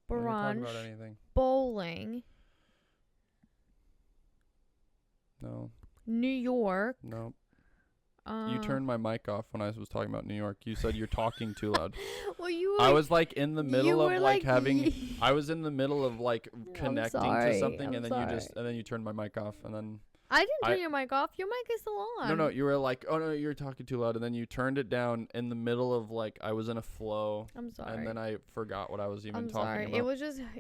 Speaker 1: We didn't talk about
Speaker 2: brunch,
Speaker 1: anything.
Speaker 2: bowling,
Speaker 1: No.
Speaker 2: New York.
Speaker 1: No. You turned my mic off when I was talking about New York. You said you're talking too loud.
Speaker 2: Well, you.
Speaker 1: I was like in the middle of like having. I was in the middle of like connecting to something, and then you turned my mic off, and then.
Speaker 2: I didn't turn your mic off. Your mic is still on.
Speaker 1: No, you were like, oh no, you're talking too loud, and then you turned it down in the middle of like I was in a flow.
Speaker 2: I'm sorry.
Speaker 1: And then I forgot what I was even talking about.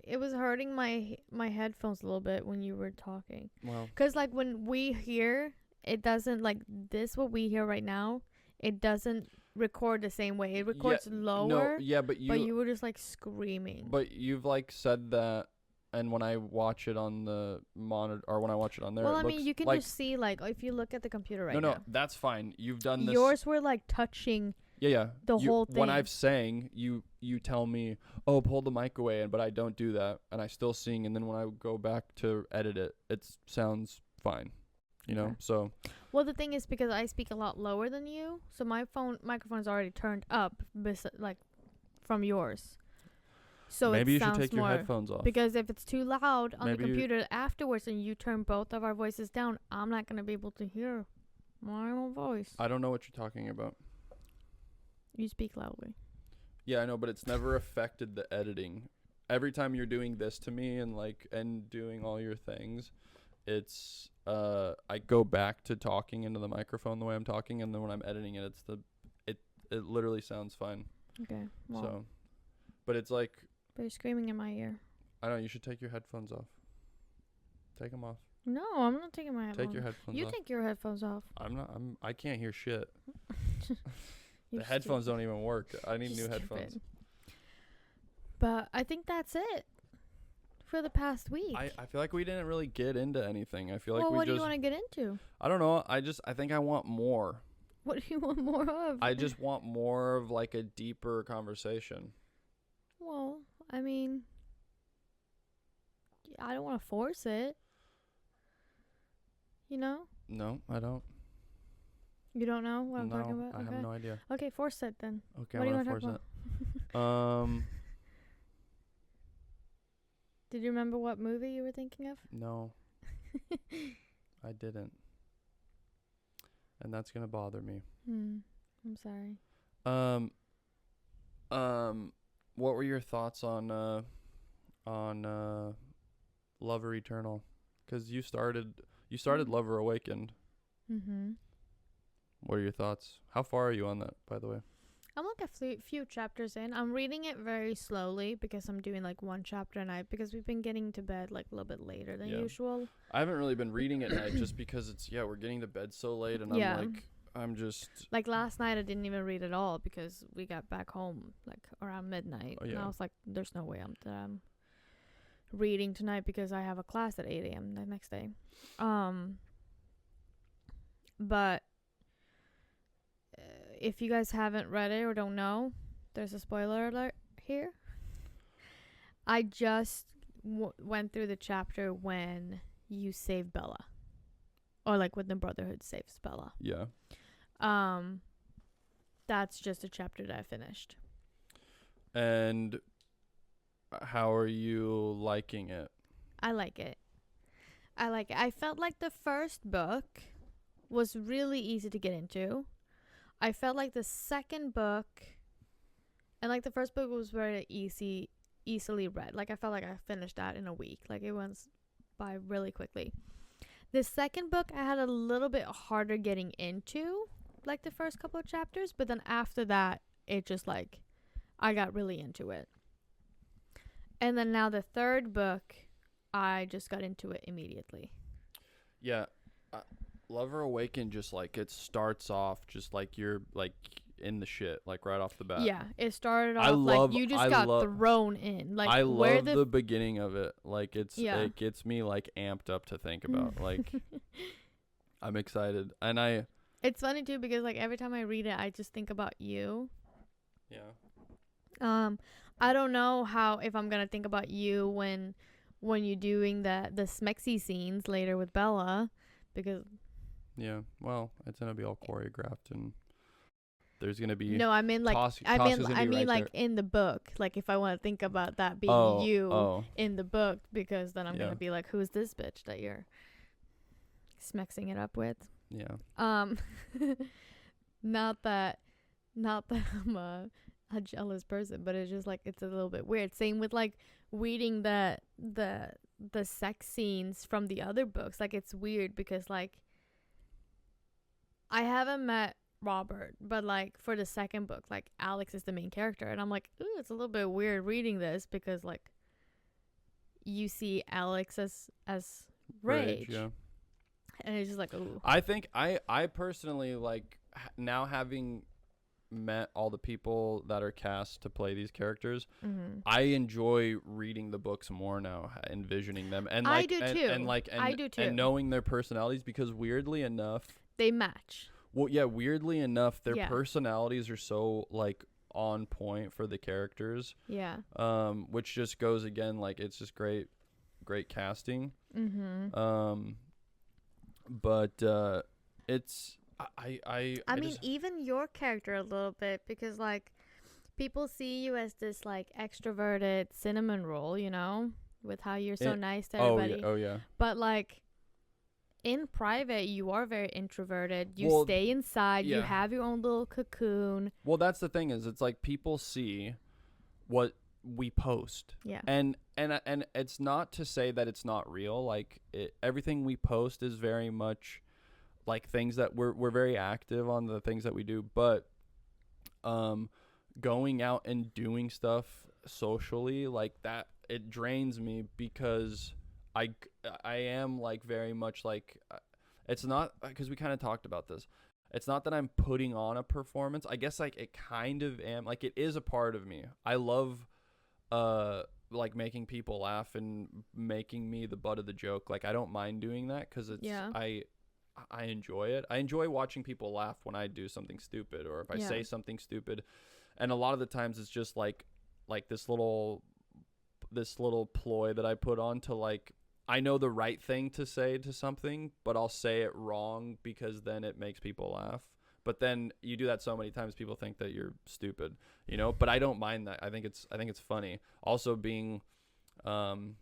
Speaker 2: It was hurting my headphones a little bit when you were talking.
Speaker 1: Well,
Speaker 2: because like when we hear, it doesn't like this. What we hear right now, it doesn't record the same way. It records lower.
Speaker 1: No, yeah, but
Speaker 2: you were just like screaming.
Speaker 1: But you've like said that. And when I watch it on the monitor, or when I watch it on there,
Speaker 2: well, I mean, you can just see, like, if you look at the computer right now.
Speaker 1: No, that's fine. You've done this.
Speaker 2: Yours were, like, touching the whole thing.
Speaker 1: When I've sang, you tell me, oh, pull the mic away, but I don't do that, and I still sing, and then when I go back to edit it, it sounds fine, you know? So.
Speaker 2: Well, the thing is, because I speak a lot lower than you, so my microphone is already turned up, like, from yours. So
Speaker 1: maybe you should take your headphones off.
Speaker 2: Because if it's too loud on the computer afterwards and you turn both of our voices down, I'm not going to be able to hear my own voice.
Speaker 1: I don't know what you're talking about.
Speaker 2: You speak loudly.
Speaker 1: Yeah, I know, but it's never affected the editing. Every time you're doing this to me and doing all your things, it's I go back to talking into the microphone the way I'm talking, and then when I'm editing it, it literally sounds fine.
Speaker 2: Okay. Well.
Speaker 1: So, but it's like.
Speaker 2: But you're screaming in my ear.
Speaker 1: I know, you should take your headphones off. Take them off.
Speaker 2: No, I'm not taking my headphones.
Speaker 1: Take your headphones off.
Speaker 2: You take your headphones off.
Speaker 1: I can't hear shit. The headphones don't even work. I need new headphones.
Speaker 2: But I think that's it for the past week.
Speaker 1: I feel like we didn't really get into anything. I feel like
Speaker 2: what do you want to get into?
Speaker 1: I don't know. I think I want more.
Speaker 2: What do you want more of?
Speaker 1: I just want more of like a deeper conversation.
Speaker 2: Well, I mean, I don't want to force it. You know?
Speaker 1: No, I don't.
Speaker 2: You don't know what I'm talking about?
Speaker 1: I have no idea.
Speaker 2: Okay, force it then.
Speaker 1: Okay, I'm going to force it.
Speaker 2: Did you remember what movie you were thinking of?
Speaker 1: No. I didn't. And that's going to bother me.
Speaker 2: I'm sorry.
Speaker 1: What were your thoughts on Lover Eternal? Because you started Lover Awakened.
Speaker 2: Mm-hmm.
Speaker 1: What are your thoughts? How far are you on that, by the way?
Speaker 2: I'm like a few chapters in. I'm reading it very slowly because I'm doing like one chapter a night because we've been getting to bed like a little bit later than usual.
Speaker 1: I haven't really been reading at night just because we're getting to bed so late, and I'm just like
Speaker 2: last night I didn't even read at all because we got back home like around midnight. And I was like, there's no way I'm reading tonight because I have a class at 8 a.m. the next day. But if you guys haven't read it or don't know, there's a spoiler alert here. I just went through the chapter when you save Bella, or like when the Brotherhood saves Bella.
Speaker 1: Yeah.
Speaker 2: That's just a chapter that I finished.
Speaker 1: And how are you liking it?
Speaker 2: I like it. I felt like the first book was really easy to get into. I felt like the second book, and like the first book was very easily read. Like I felt like I finished that in a week. Like it went by really quickly. The second book I had a little bit harder getting into, like the first couple of chapters, but then after that, it just like, I got really into it. And then now the third book, I just got into it immediately.
Speaker 1: Yeah. Lover Awakened just like it starts off just like you're like in the shit like right off the bat.
Speaker 2: Yeah, it started
Speaker 1: I
Speaker 2: off
Speaker 1: love-
Speaker 2: like you just
Speaker 1: I
Speaker 2: got
Speaker 1: love-
Speaker 2: thrown in. Like
Speaker 1: I
Speaker 2: where
Speaker 1: love the beginning of it. Like it gets me like amped up to think about. Like I'm excited. And
Speaker 2: It's funny too because like every time I read it, I just think about you.
Speaker 1: yeah.
Speaker 2: I don't know how if I'm gonna think about you when you're doing the smexy scenes later with Bella, because
Speaker 1: Yeah. Well, it's gonna be all choreographed and there's gonna be
Speaker 2: no, I mean like
Speaker 1: Toss
Speaker 2: I
Speaker 1: is
Speaker 2: mean
Speaker 1: gonna
Speaker 2: I
Speaker 1: be
Speaker 2: mean
Speaker 1: right
Speaker 2: like
Speaker 1: there.
Speaker 2: in the book, like if I want to think about that being you
Speaker 1: Oh.
Speaker 2: in the book, because then I'm
Speaker 1: Yeah.
Speaker 2: gonna be like, who's this bitch that you're smexing it up with?
Speaker 1: Yeah.
Speaker 2: Not that I'm a jealous person, but it's just like it's a little bit weird. Same with like reading the sex scenes from the other books. Like it's weird because like I haven't met Robert, but like for the second book, like Alex is the main character, and I'm like, ooh, it's a little bit weird reading this because like you see Alex as Rage.
Speaker 1: Yeah.
Speaker 2: And it's just like, ooh.
Speaker 1: I think I personally like now having met all the people that are cast to play these characters.
Speaker 2: Mm-hmm.
Speaker 1: I enjoy reading the books more now, envisioning them, and
Speaker 2: I
Speaker 1: like
Speaker 2: do
Speaker 1: and,
Speaker 2: too.
Speaker 1: and like and,
Speaker 2: I do too.
Speaker 1: and knowing their personalities because weirdly enough,
Speaker 2: They match.
Speaker 1: well, yeah, weirdly enough, their
Speaker 2: Yeah.
Speaker 1: personalities are so like on point for the characters.
Speaker 2: Yeah.
Speaker 1: Which just goes again like it's just great casting.
Speaker 2: Mm-hmm.
Speaker 1: But it's I
Speaker 2: mean,
Speaker 1: just,
Speaker 2: even your character a little bit, because like people see you as this like extroverted cinnamon roll, you know, with how you're so nice to everybody.
Speaker 1: Oh yeah.
Speaker 2: But like in private, you are very introverted. You
Speaker 1: Well,
Speaker 2: stay inside. You
Speaker 1: yeah.
Speaker 2: have your own little cocoon.
Speaker 1: Well, that's the thing is it's like people see what we post.
Speaker 2: Yeah.
Speaker 1: And it's not to say that it's not real. Like everything we post is very much like things that we're very active on the things that we do, but going out and doing stuff socially like that, it drains me because I am like very much like it's not because we kind of talked about this. It's not that I'm putting on a performance. I guess like it kind of am. Like it is a part of me. I love like making people laugh and making me the butt of the joke. Like I don't mind doing that because it's I enjoy it. I enjoy watching people laugh when I do something stupid or if I say something stupid. And a lot of the times it's just like this little ploy that I put on to like I know the right thing to say to something, but I'll say it wrong because then it makes people laugh. But then you do that so many times, people think that you're stupid, you know. But I don't mind that. I think it's funny. Also, being, like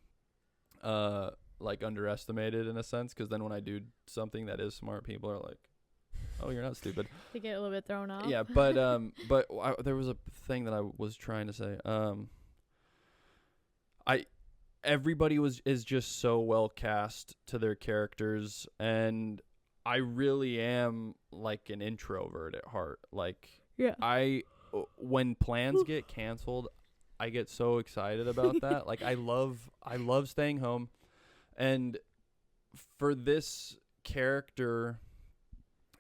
Speaker 1: underestimated in a sense, because then when I do something that is smart, people are like, "Oh, you're not stupid."
Speaker 2: They get a little bit thrown off.
Speaker 1: Yeah, but there was a thing that I was trying to say. Everybody is just so well cast to their characters, and I really am like an introvert at heart. Like when plans get canceled, I get so excited about that. Like I love staying home, and for this character,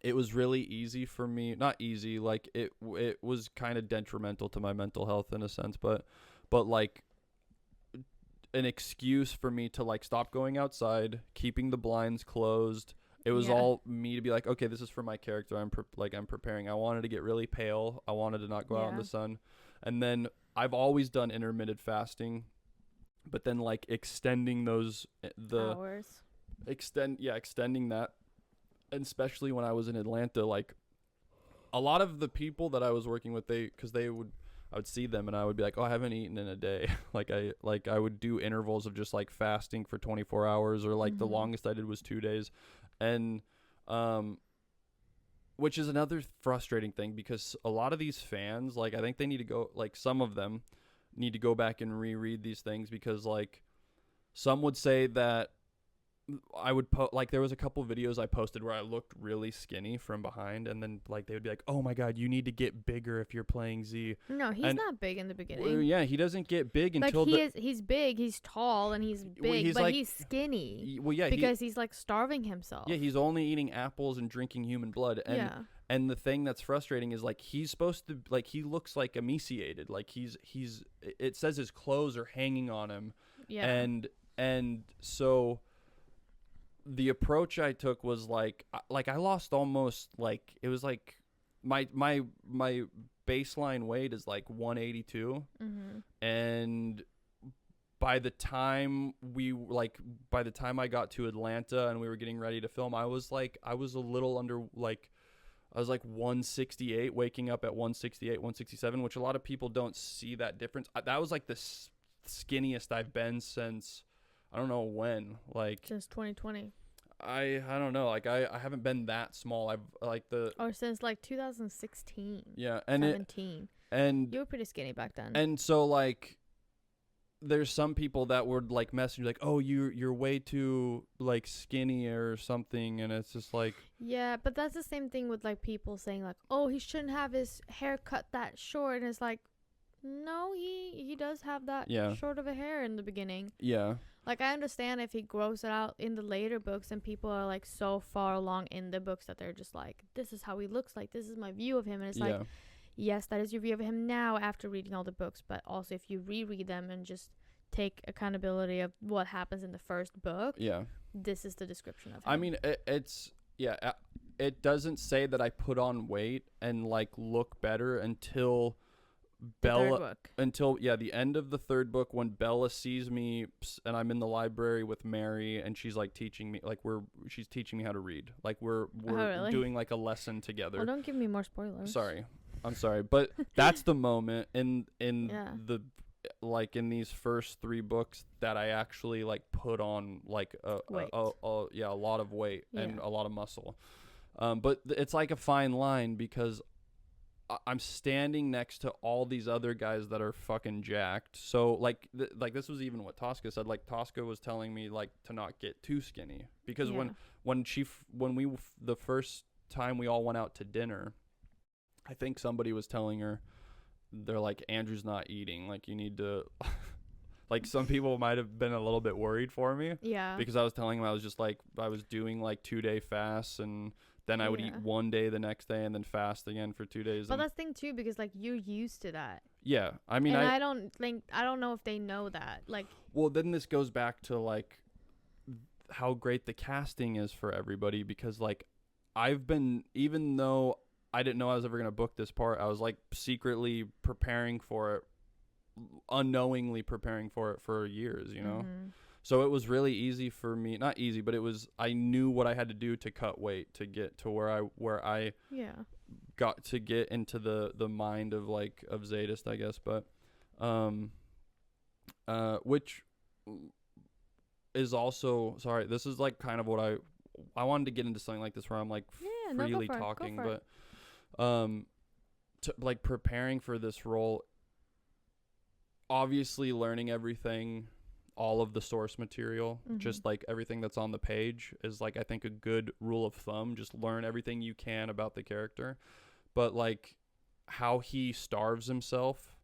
Speaker 1: it was really easy for me. Not easy, like it was kind of detrimental to my mental health in a sense, but like an excuse for me to like stop going outside, keeping the blinds closed. It was all me to be like, okay, this is for my character. I'm preparing. I wanted to get really pale. I wanted to not go out in the sun. And then I've always done intermittent fasting, but then like extending those
Speaker 2: hours.
Speaker 1: Extending that, and especially when I was in Atlanta, like a lot of the people that I was working with, I would see them and I would be like, oh, I haven't eaten in a day. I would do intervals of just like fasting for 24 hours or like the longest I did was 2 days. And, which is another frustrating thing because a lot of these fans, like, I think they need to go, like, some of them need to go back and reread these things because, like, some would say that I would like there was a couple videos I posted where I looked really skinny from behind, and then like they would be like, "Oh my god, you need to get bigger if you're playing Z."
Speaker 2: No, he's not big in the beginning.
Speaker 1: Well, yeah, he doesn't get big until
Speaker 2: he's big, he's tall, and he's big, but he's skinny.
Speaker 1: Well, yeah,
Speaker 2: because he's like starving himself.
Speaker 1: Yeah, he's only eating apples and drinking human blood, and and the thing that's frustrating is like he's supposed to like he looks like emaciated, like he's it says his clothes are hanging on him, and so the approach I took was like I lost almost like it was like my baseline weight is like 182, and by the time I got to Atlanta and we were getting ready to film, I was a little under I was like 168, waking up at 168, 167, which a lot of people don't see that difference. That was like the skinniest I've been since I don't know when, like
Speaker 2: since 2020.
Speaker 1: I don't know, like I haven't been that small. I've like
Speaker 2: since like 2016.
Speaker 1: Yeah, and
Speaker 2: 17. And you were pretty skinny back then.
Speaker 1: And so like there's some people that would like message you like, "Oh, you're way too like skinny or something," and it's just like,
Speaker 2: yeah, but that's the same thing with like people saying like, "Oh, he shouldn't have his hair cut that short," and it's like, no, he does have that short of a hair in the beginning.
Speaker 1: Yeah.
Speaker 2: Like I understand if he grows it out in the later books and people are like so far along in the books that they're just like, this is how he looks like, this is my view of him, and it's like, yes, that is your view of him now after reading all the books, but also if you reread them and just take accountability of what happens in the first book, this is the description of him.
Speaker 1: I mean, it doesn't say that I put on weight and like look better until the end of the third book, when Bella sees me and I'm in the library with Mary and she's like teaching me, like she's teaching me how to read, like we're doing like a lesson together.
Speaker 2: Well, don't give me more spoilers.
Speaker 1: I'm sorry, but that's the moment in the like in these first 3 books that I actually like put on like a lot of weight and a lot of muscle. But it's like a fine line because I'm standing next to all these other guys that are fucking jacked. So like this was even what Tosca said. Like Tosca was telling me like to not get too skinny because when the first time we all went out to dinner, I think somebody was telling her, they're like, Andrew's not eating, like you need to like some people might have been a little bit worried for me because I was telling them I was just like I was doing like 2-day fasts, and then I would eat one day the next day and then fast again for 2 days.
Speaker 2: But that's the thing too, because like you're used to that.
Speaker 1: Yeah, I mean,
Speaker 2: and I don't know if they know that. Like,
Speaker 1: well, then this goes back to like how great the casting is for everybody, because like I've been, even though I didn't know I was ever gonna book this part, I was like secretly preparing for it, unknowingly preparing for it for years, you know. So it was really easy for me, not easy, but I knew what I had to do to cut weight to get to where I got to get into the mind of like of Zsadist, I guess. But which is also, sorry, this is like kind of what I wanted to get into something like this where I'm like freely talking, but to like preparing for this role, obviously learning everything, all of the source material, just like everything that's on the page is like, I think a good rule of thumb. Just learn everything you can about the character, but like how he starves himself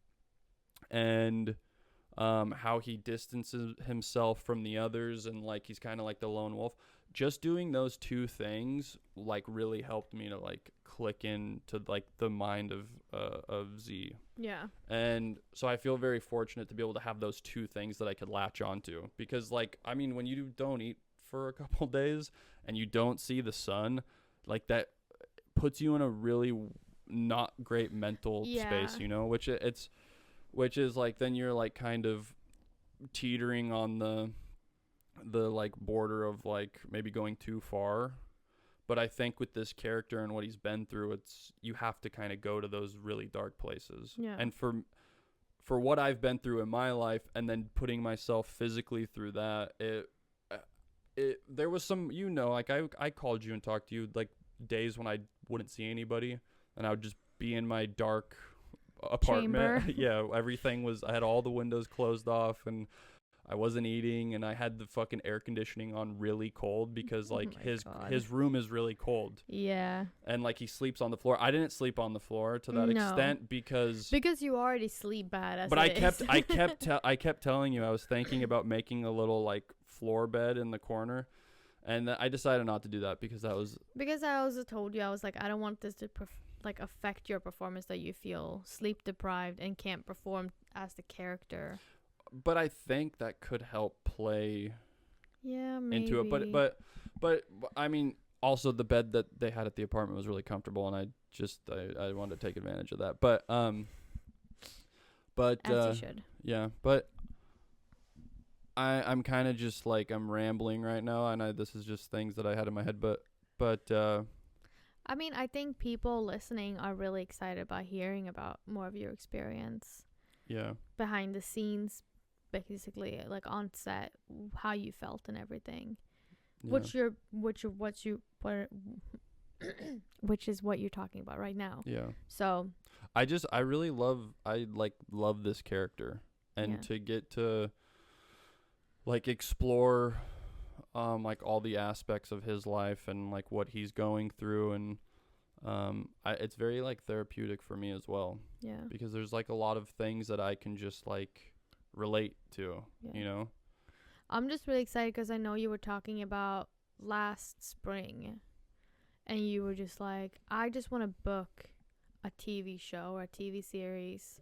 Speaker 1: and how he distances himself from the others, and like he's kind of like the lone wolf. Just doing those 2 things like really helped me to like click into like the mind of Z. Yeah. And so I feel very fortunate to be able to have those 2 things that I could latch onto, because like, I mean, when you don't eat for a couple days and you don't see the sun, like that puts you in a really not great mental space, you know, which is like, then you're like kind of teetering on the like border of like maybe going too far. But I think with this character and what he's been through, you have to kind of go to those really dark places. Yeah. And for what I've been through in my life, and then putting myself physically through that, there was some, you know, like I called you and talked to you like days when I wouldn't see anybody, and I would just be in my dark apartment. Yeah, everything was, I had all the windows closed off, and I wasn't eating, and I had the fucking air conditioning on really cold because like
Speaker 2: God.
Speaker 1: his room is really cold.
Speaker 2: Yeah.
Speaker 1: And like he sleeps on the floor. I didn't sleep on the floor to that extent because
Speaker 2: you already sleep bad as
Speaker 1: but
Speaker 2: it is.
Speaker 1: I kept telling you I was thinking about making a little like floor bed in the corner, and I decided not to do that because that was
Speaker 2: because I also told you I was like I don't want this to like affect your performance, that you feel sleep deprived and can't perform as the character.
Speaker 1: But I think that could help play into it. But I mean, also the bed that they had at the apartment was really comfortable, and I wanted to take advantage of that. But
Speaker 2: as you should.
Speaker 1: Yeah, but I'm kind of just like I'm rambling right now, and this is just things that I had in my head. But
Speaker 2: I mean, I think people listening are really excited about hearing about more of your experience.
Speaker 1: Yeah.
Speaker 2: Behind the scenes, basically, like on set, how you felt and everything.
Speaker 1: Yeah.
Speaker 2: Which is what you're talking about right now.
Speaker 1: Yeah.
Speaker 2: So
Speaker 1: I really love this character, and to get to like explore like all the aspects of his life and like what he's going through, and it's very like therapeutic for me as well.
Speaker 2: Yeah.
Speaker 1: Because there's like a lot of things that I can just like relate to, you know.
Speaker 2: I'm just really excited because I know you were talking about last spring, and you were just like, I just want to book a TV show or a TV series,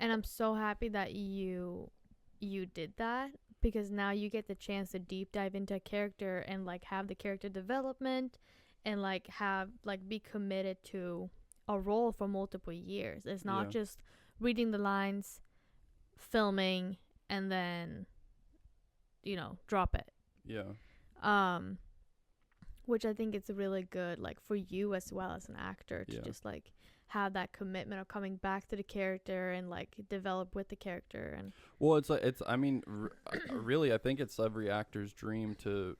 Speaker 2: and I'm so happy that you did that, because now you get the chance to deep dive into a character and like have the character development and like have like be committed to a role for multiple years. It's not just reading the lines, filming, and then drop it. Which I think it's really good, like for you as well as an actor, to just like have that commitment of coming back to the character and like develop with the character. And
Speaker 1: well, I mean, really, I think it's every actor's dream to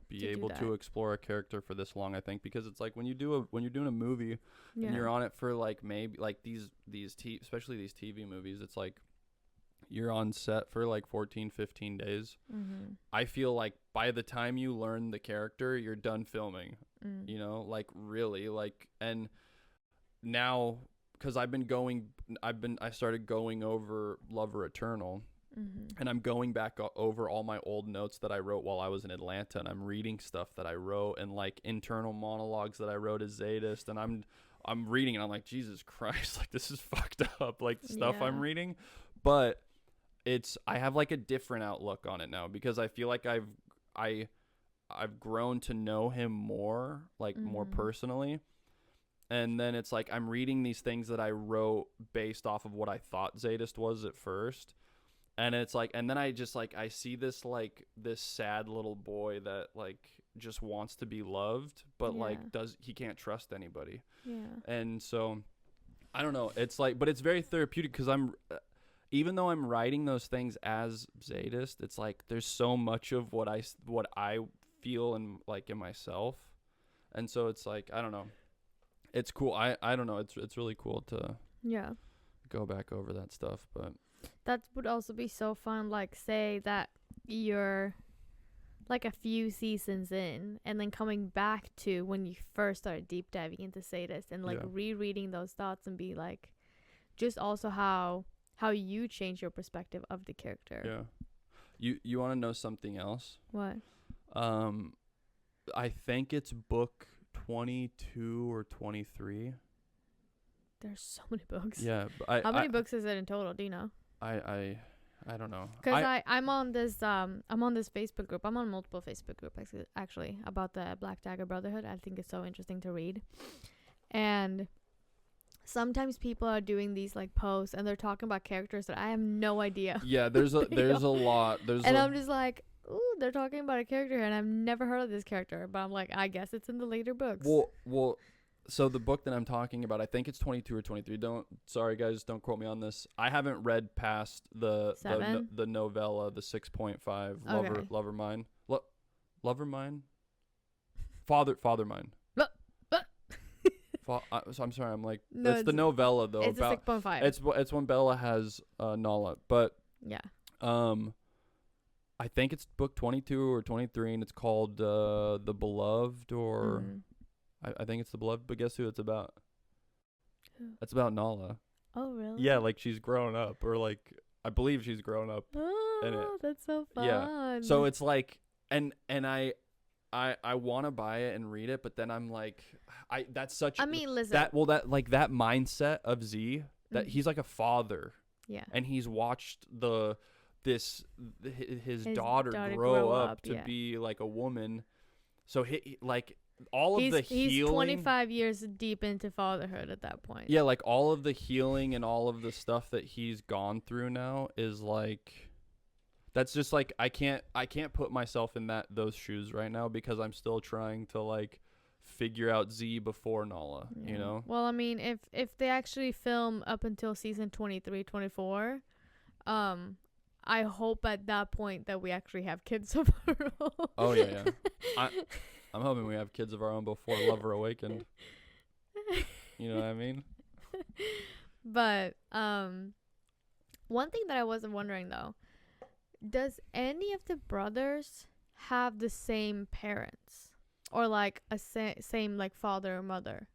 Speaker 1: be able to explore a character for this long. I think because it's like when you're doing a movie and you're on it for like maybe like especially these TV movies, it's like you're on set for like 14-15 days. I feel like by the time you learn the character, you're done filming. Like really, like, and now because I started going over Lover Eternal, and I'm going back over all my old notes that I wrote while I was in Atlanta, and I'm reading stuff that I wrote and like internal monologues that I wrote as Zsadist, and I'm reading and I'm like, Jesus Christ, like this is fucked up, like the stuff I'm reading. But I have like a different outlook on it now, because I feel like I've grown to know him more, like more personally. And then it's like I'm reading these things that I wrote based off of what I thought Zsadist was at first. And it's like, and then I just like, I see this sad little boy that like just wants to be loved, but like he can't trust anybody. And so I don't know. It's like, but it's very therapeutic because even though I'm writing those things as Zsadist, it's like there's so much of what I feel and like in myself, and so it's like I don't know, it's cool. I don't know. It's really cool to go back over that stuff, but
Speaker 2: that would also be so fun. Like say that you're like a few seasons in, and then coming back to when you first started deep diving into Zsadist and like rereading those thoughts and be like, just also how you change your perspective of the character. You want to know something else? What?
Speaker 1: I think it's book 22 or 23.
Speaker 2: There's so many books.
Speaker 1: Yeah.
Speaker 2: How many books is it in total? Do you know?
Speaker 1: I don't know.
Speaker 2: Because I'm on this Facebook group. I'm on multiple Facebook groups actually about the Black Dagger Brotherhood. I think it's so interesting to read. And sometimes people are doing these like posts and they're talking about characters that I have no idea.
Speaker 1: Yeah, there's a lot.
Speaker 2: I'm just like, ooh, they're talking about a character and I've never heard of this character. But I'm like, I guess it's in the later books.
Speaker 1: Well, so the book that I'm talking about, I think it's 22 or 23. Sorry guys, don't quote me on this. I haven't read past the novella, the 6.5 Lover Mine. Lover Mine? Father Mine. So I'm sorry. I'm like, no, it's the novella though.
Speaker 2: It's about, 6.5.
Speaker 1: It's when Bella has Nala, but I think it's book 22 or 23, and it's called The Beloved, or I think it's The Beloved. But guess who it's about?
Speaker 2: Who?
Speaker 1: It's about Nala.
Speaker 2: Oh, really?
Speaker 1: Yeah, like she's grown up, or like I believe she's grown up.
Speaker 2: Oh, that's so fun.
Speaker 1: Yeah. So it's like, and I want to buy it and read it, but then I'm like, that's such.
Speaker 2: I mean, listen.
Speaker 1: that mindset of Z, that he's like a father.
Speaker 2: Yeah.
Speaker 1: And he's watched his daughter grow up to be like a woman. So he like all of the healing.
Speaker 2: He's 25 years deep into fatherhood at that point.
Speaker 1: Yeah, like all of the healing and all of the stuff that he's gone through now is like, that's just like, I can't put myself in those shoes right now, because I'm still trying to like figure out Z before Nala, you know?
Speaker 2: Well, I mean, if they actually film up until season 23, 24, I hope at that point that we actually have kids of our own.
Speaker 1: Oh yeah. I'm hoping we have kids of our own before Lover Awakened. You know what I mean?
Speaker 2: But one thing that I was wondering though, does any of the brothers have the same parents, or like a same like father or mother?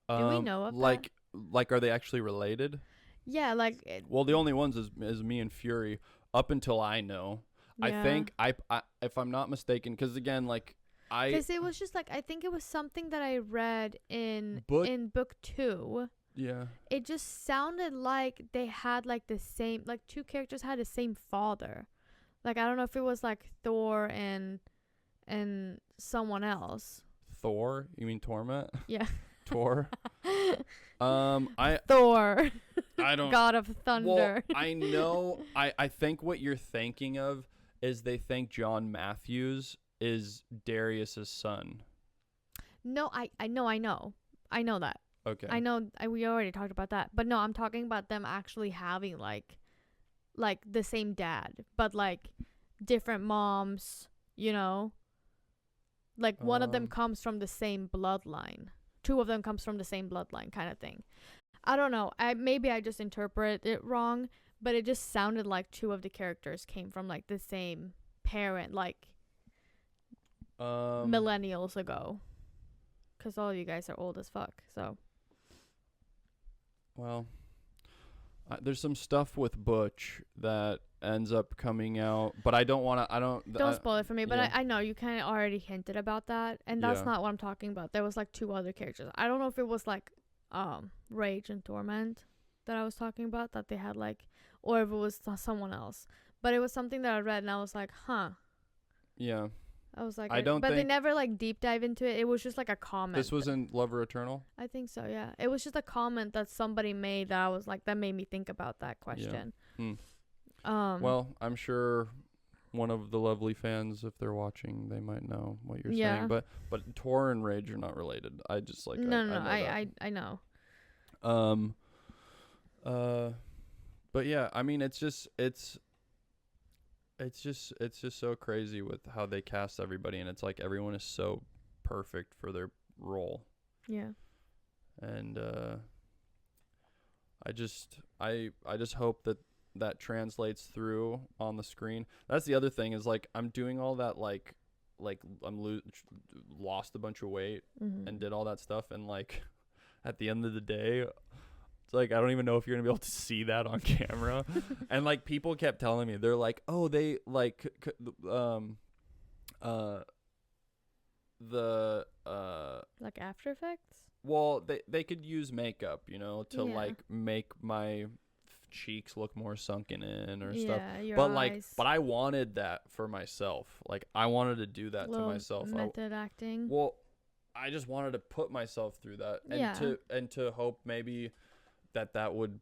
Speaker 2: Do we know of that?
Speaker 1: Like, are they actually related?
Speaker 2: Yeah, like.
Speaker 1: Well, the only ones is me and Fury, up until I know. Yeah. I think I if I'm not mistaken, because again, like because
Speaker 2: it was just like, I think it was something that I read in book 2.
Speaker 1: Yeah. It
Speaker 2: just sounded like they had like the same, like two characters had the same father. Like I don't know if it was like Thor and someone else.
Speaker 1: Thor? You mean Torment?
Speaker 2: Yeah.
Speaker 1: Thor.
Speaker 2: Thor.
Speaker 1: I don't.
Speaker 2: God of Thunder.
Speaker 1: Well, I know. I think what you're thinking of is they think John Matthews is Darius's son.
Speaker 2: No, I know that.
Speaker 1: Okay.
Speaker 2: I know. We already talked about that, but no, I'm talking about them actually having like the same dad, but like different moms. You know. Like one of them comes from the same bloodline. Two of them comes from the same bloodline, kind of thing. I don't know. Maybe I just interpret it wrong, but it just sounded like two of the characters came from like the same parent, like millennials ago. Because all of you guys are old as fuck. So.
Speaker 1: Well, there's some stuff with Butch that ends up coming out, but I don't want to. Don't
Speaker 2: spoil it for me. But yeah. I know you kind of already hinted about that, and that's not what I'm talking about. There was like two other characters. I don't know if it was like Rage and Torment that I was talking about, that they had like, or if it was someone else. But it was something that I read, and I was like, huh.
Speaker 1: Yeah.
Speaker 2: I was like, but they never like deep dive into it. It was just like a comment.
Speaker 1: This was in Lover Eternal?
Speaker 2: I think so, yeah. It was just a comment that somebody made that I was like, that made me think about that question.
Speaker 1: Yeah. Well, I'm sure one of the lovely fans, if they're watching, they might know what you're saying. But Tor and Rage are not related. I just like
Speaker 2: I know.
Speaker 1: But yeah, I mean, it's just so crazy with how they cast everybody, and it's like everyone is so perfect for their role.
Speaker 2: Yeah.
Speaker 1: And I just hope that translates through on the screen. That's the other thing, is like I'm doing all that like I'm lost a bunch of weight and did all that stuff, and like at the end of the day, it's like, I don't even know if you're going to be able to see that on camera. And like people kept telling me, they're like, oh, they like
Speaker 2: like After Effects?
Speaker 1: Well, they could use makeup, you know, to like make my cheeks look more sunken in or stuff. But eyes. But I wanted that for myself. Like I wanted to do that to myself.
Speaker 2: Method acting.
Speaker 1: Well, I just wanted to put myself through that, and to hope maybe that would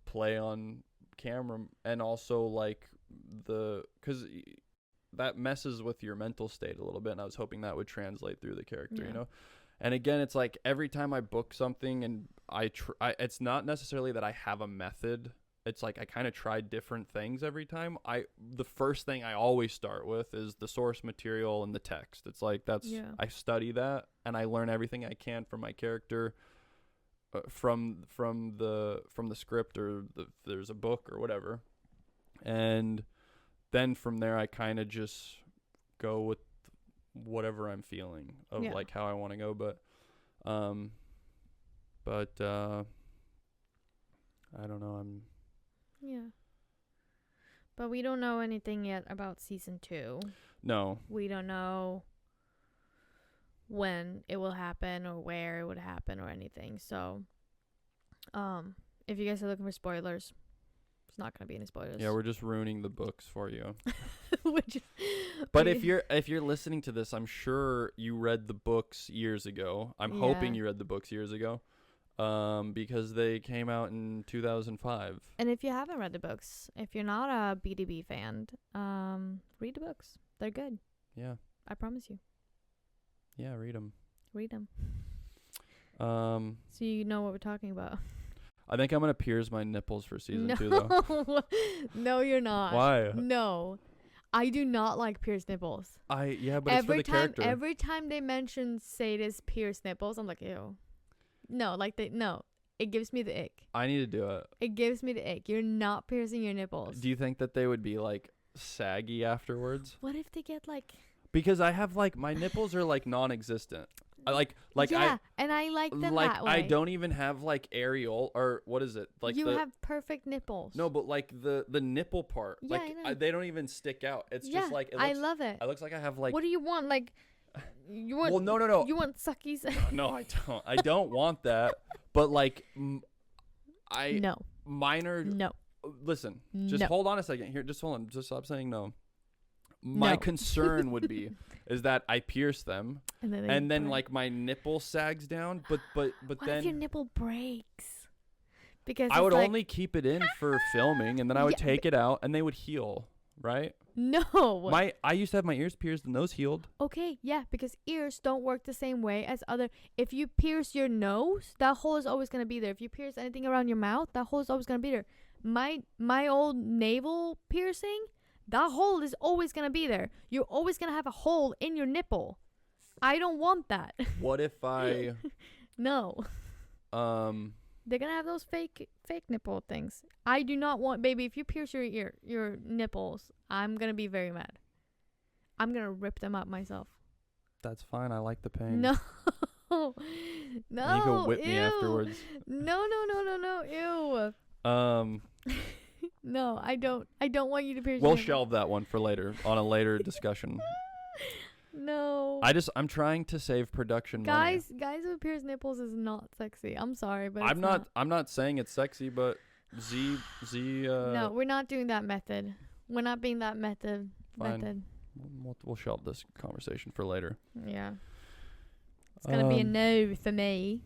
Speaker 1: play on camera, and also like because that messes with your mental state a little bit, and I was hoping that would translate through the character, you know. And again, it's like every time I book something, and it's not necessarily that I have a method. It's like I kind of try different things every time. The first thing I always start with is the source material and the text. It's like I study that, and I learn everything I can from my character, from the script, or if there's a book or whatever. And then from there I kind of just go with whatever I'm feeling of like how I want to go. But I don't know.
Speaker 2: But we don't know anything yet about season 2.
Speaker 1: No.
Speaker 2: We don't know when it will happen or where it would happen or anything. So, if you guys are looking for spoilers, it's not going to be any spoilers.
Speaker 1: Yeah, we're just ruining the books for you.
Speaker 2: Which,
Speaker 1: but if you're listening to this, I'm sure you read the books years ago. I'm hoping you read the books years ago. Because they came out in 2005.
Speaker 2: And if you haven't read the books, if you're not a BDB fan, read the books. They're good.
Speaker 1: Yeah.
Speaker 2: I promise you.
Speaker 1: Yeah, read them.
Speaker 2: Read them. So you know what we're talking about.
Speaker 1: I think I'm going to pierce my nipples for season 2, though.
Speaker 2: No, you're not.
Speaker 1: Why?
Speaker 2: No. I do not like pierced nipples.
Speaker 1: But it's for the character.
Speaker 2: Every time they mention Zsadist pierced nipples, I'm like, ew. No, it gives me the ick.
Speaker 1: I need to do it.
Speaker 2: It gives me the ick. You're not piercing your nipples.
Speaker 1: Do you think that they would be like saggy afterwards?
Speaker 2: What if they get like?
Speaker 1: Because I have like my nipples are like non-existent. And I like them
Speaker 2: that way.
Speaker 1: I don't even have like areola or what is it like?
Speaker 2: You have perfect nipples.
Speaker 1: No, but like the nipple part,
Speaker 2: yeah,
Speaker 1: like they don't even stick out. It's just like
Speaker 2: I love it.
Speaker 1: It looks like I have like.
Speaker 2: What do you want? Like. You want?
Speaker 1: Well, no.
Speaker 2: You want suckies?
Speaker 1: No, I don't. I don't want that. But like,
Speaker 2: no.
Speaker 1: Minor.
Speaker 2: No.
Speaker 1: Listen, just hold on a second. Here, just hold on. Just stop saying no. My concern would be is that I pierce them, and then like my nipple sags down. But
Speaker 2: what
Speaker 1: then
Speaker 2: if your nipple breaks? Because
Speaker 1: I would only keep it in for filming, and then I would take it out, and they would heal. Right?
Speaker 2: No.
Speaker 1: I used to have my ears pierced and those healed.
Speaker 2: Okay, yeah, because ears don't work the same way as other. If you pierce your nose, that hole is always gonna be there. If you pierce anything around your mouth, that hole is always gonna be there. My old navel piercing, that hole is always gonna be there. You're always gonna have a hole in your nipple. I don't want that.
Speaker 1: What if I?
Speaker 2: No. They're gonna have those fake nipple things. I do not want, baby. If you pierce your nipples, I'm gonna be very mad. I'm gonna rip them up myself.
Speaker 1: That's fine. I like the pain.
Speaker 2: No,
Speaker 1: no. And you can whip me afterwards.
Speaker 2: No. Ew. No, I don't want you to pierce.
Speaker 1: We'll shelve that one for later on a later discussion.
Speaker 2: No.
Speaker 1: I'm trying to save production money.
Speaker 2: Guys with pierced nipples is not sexy. I'm sorry, but
Speaker 1: I'm not saying it's sexy, but
Speaker 2: no, we're not doing that method. We're not being that method.
Speaker 1: Fine. We'll shelve this conversation for later.
Speaker 2: Yeah. It's gonna be a no for me.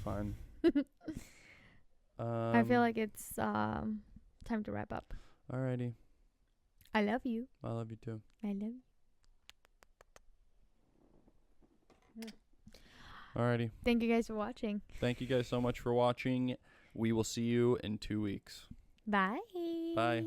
Speaker 1: Fine.
Speaker 2: I feel like it's time to wrap up.
Speaker 1: Alrighty.
Speaker 2: I love you.
Speaker 1: I love you too.
Speaker 2: I love you.
Speaker 1: Alrighty.
Speaker 2: Thank you guys for watching.
Speaker 1: Thank you guys so much for watching. We will see you in 2 weeks.
Speaker 2: Bye.
Speaker 1: Bye.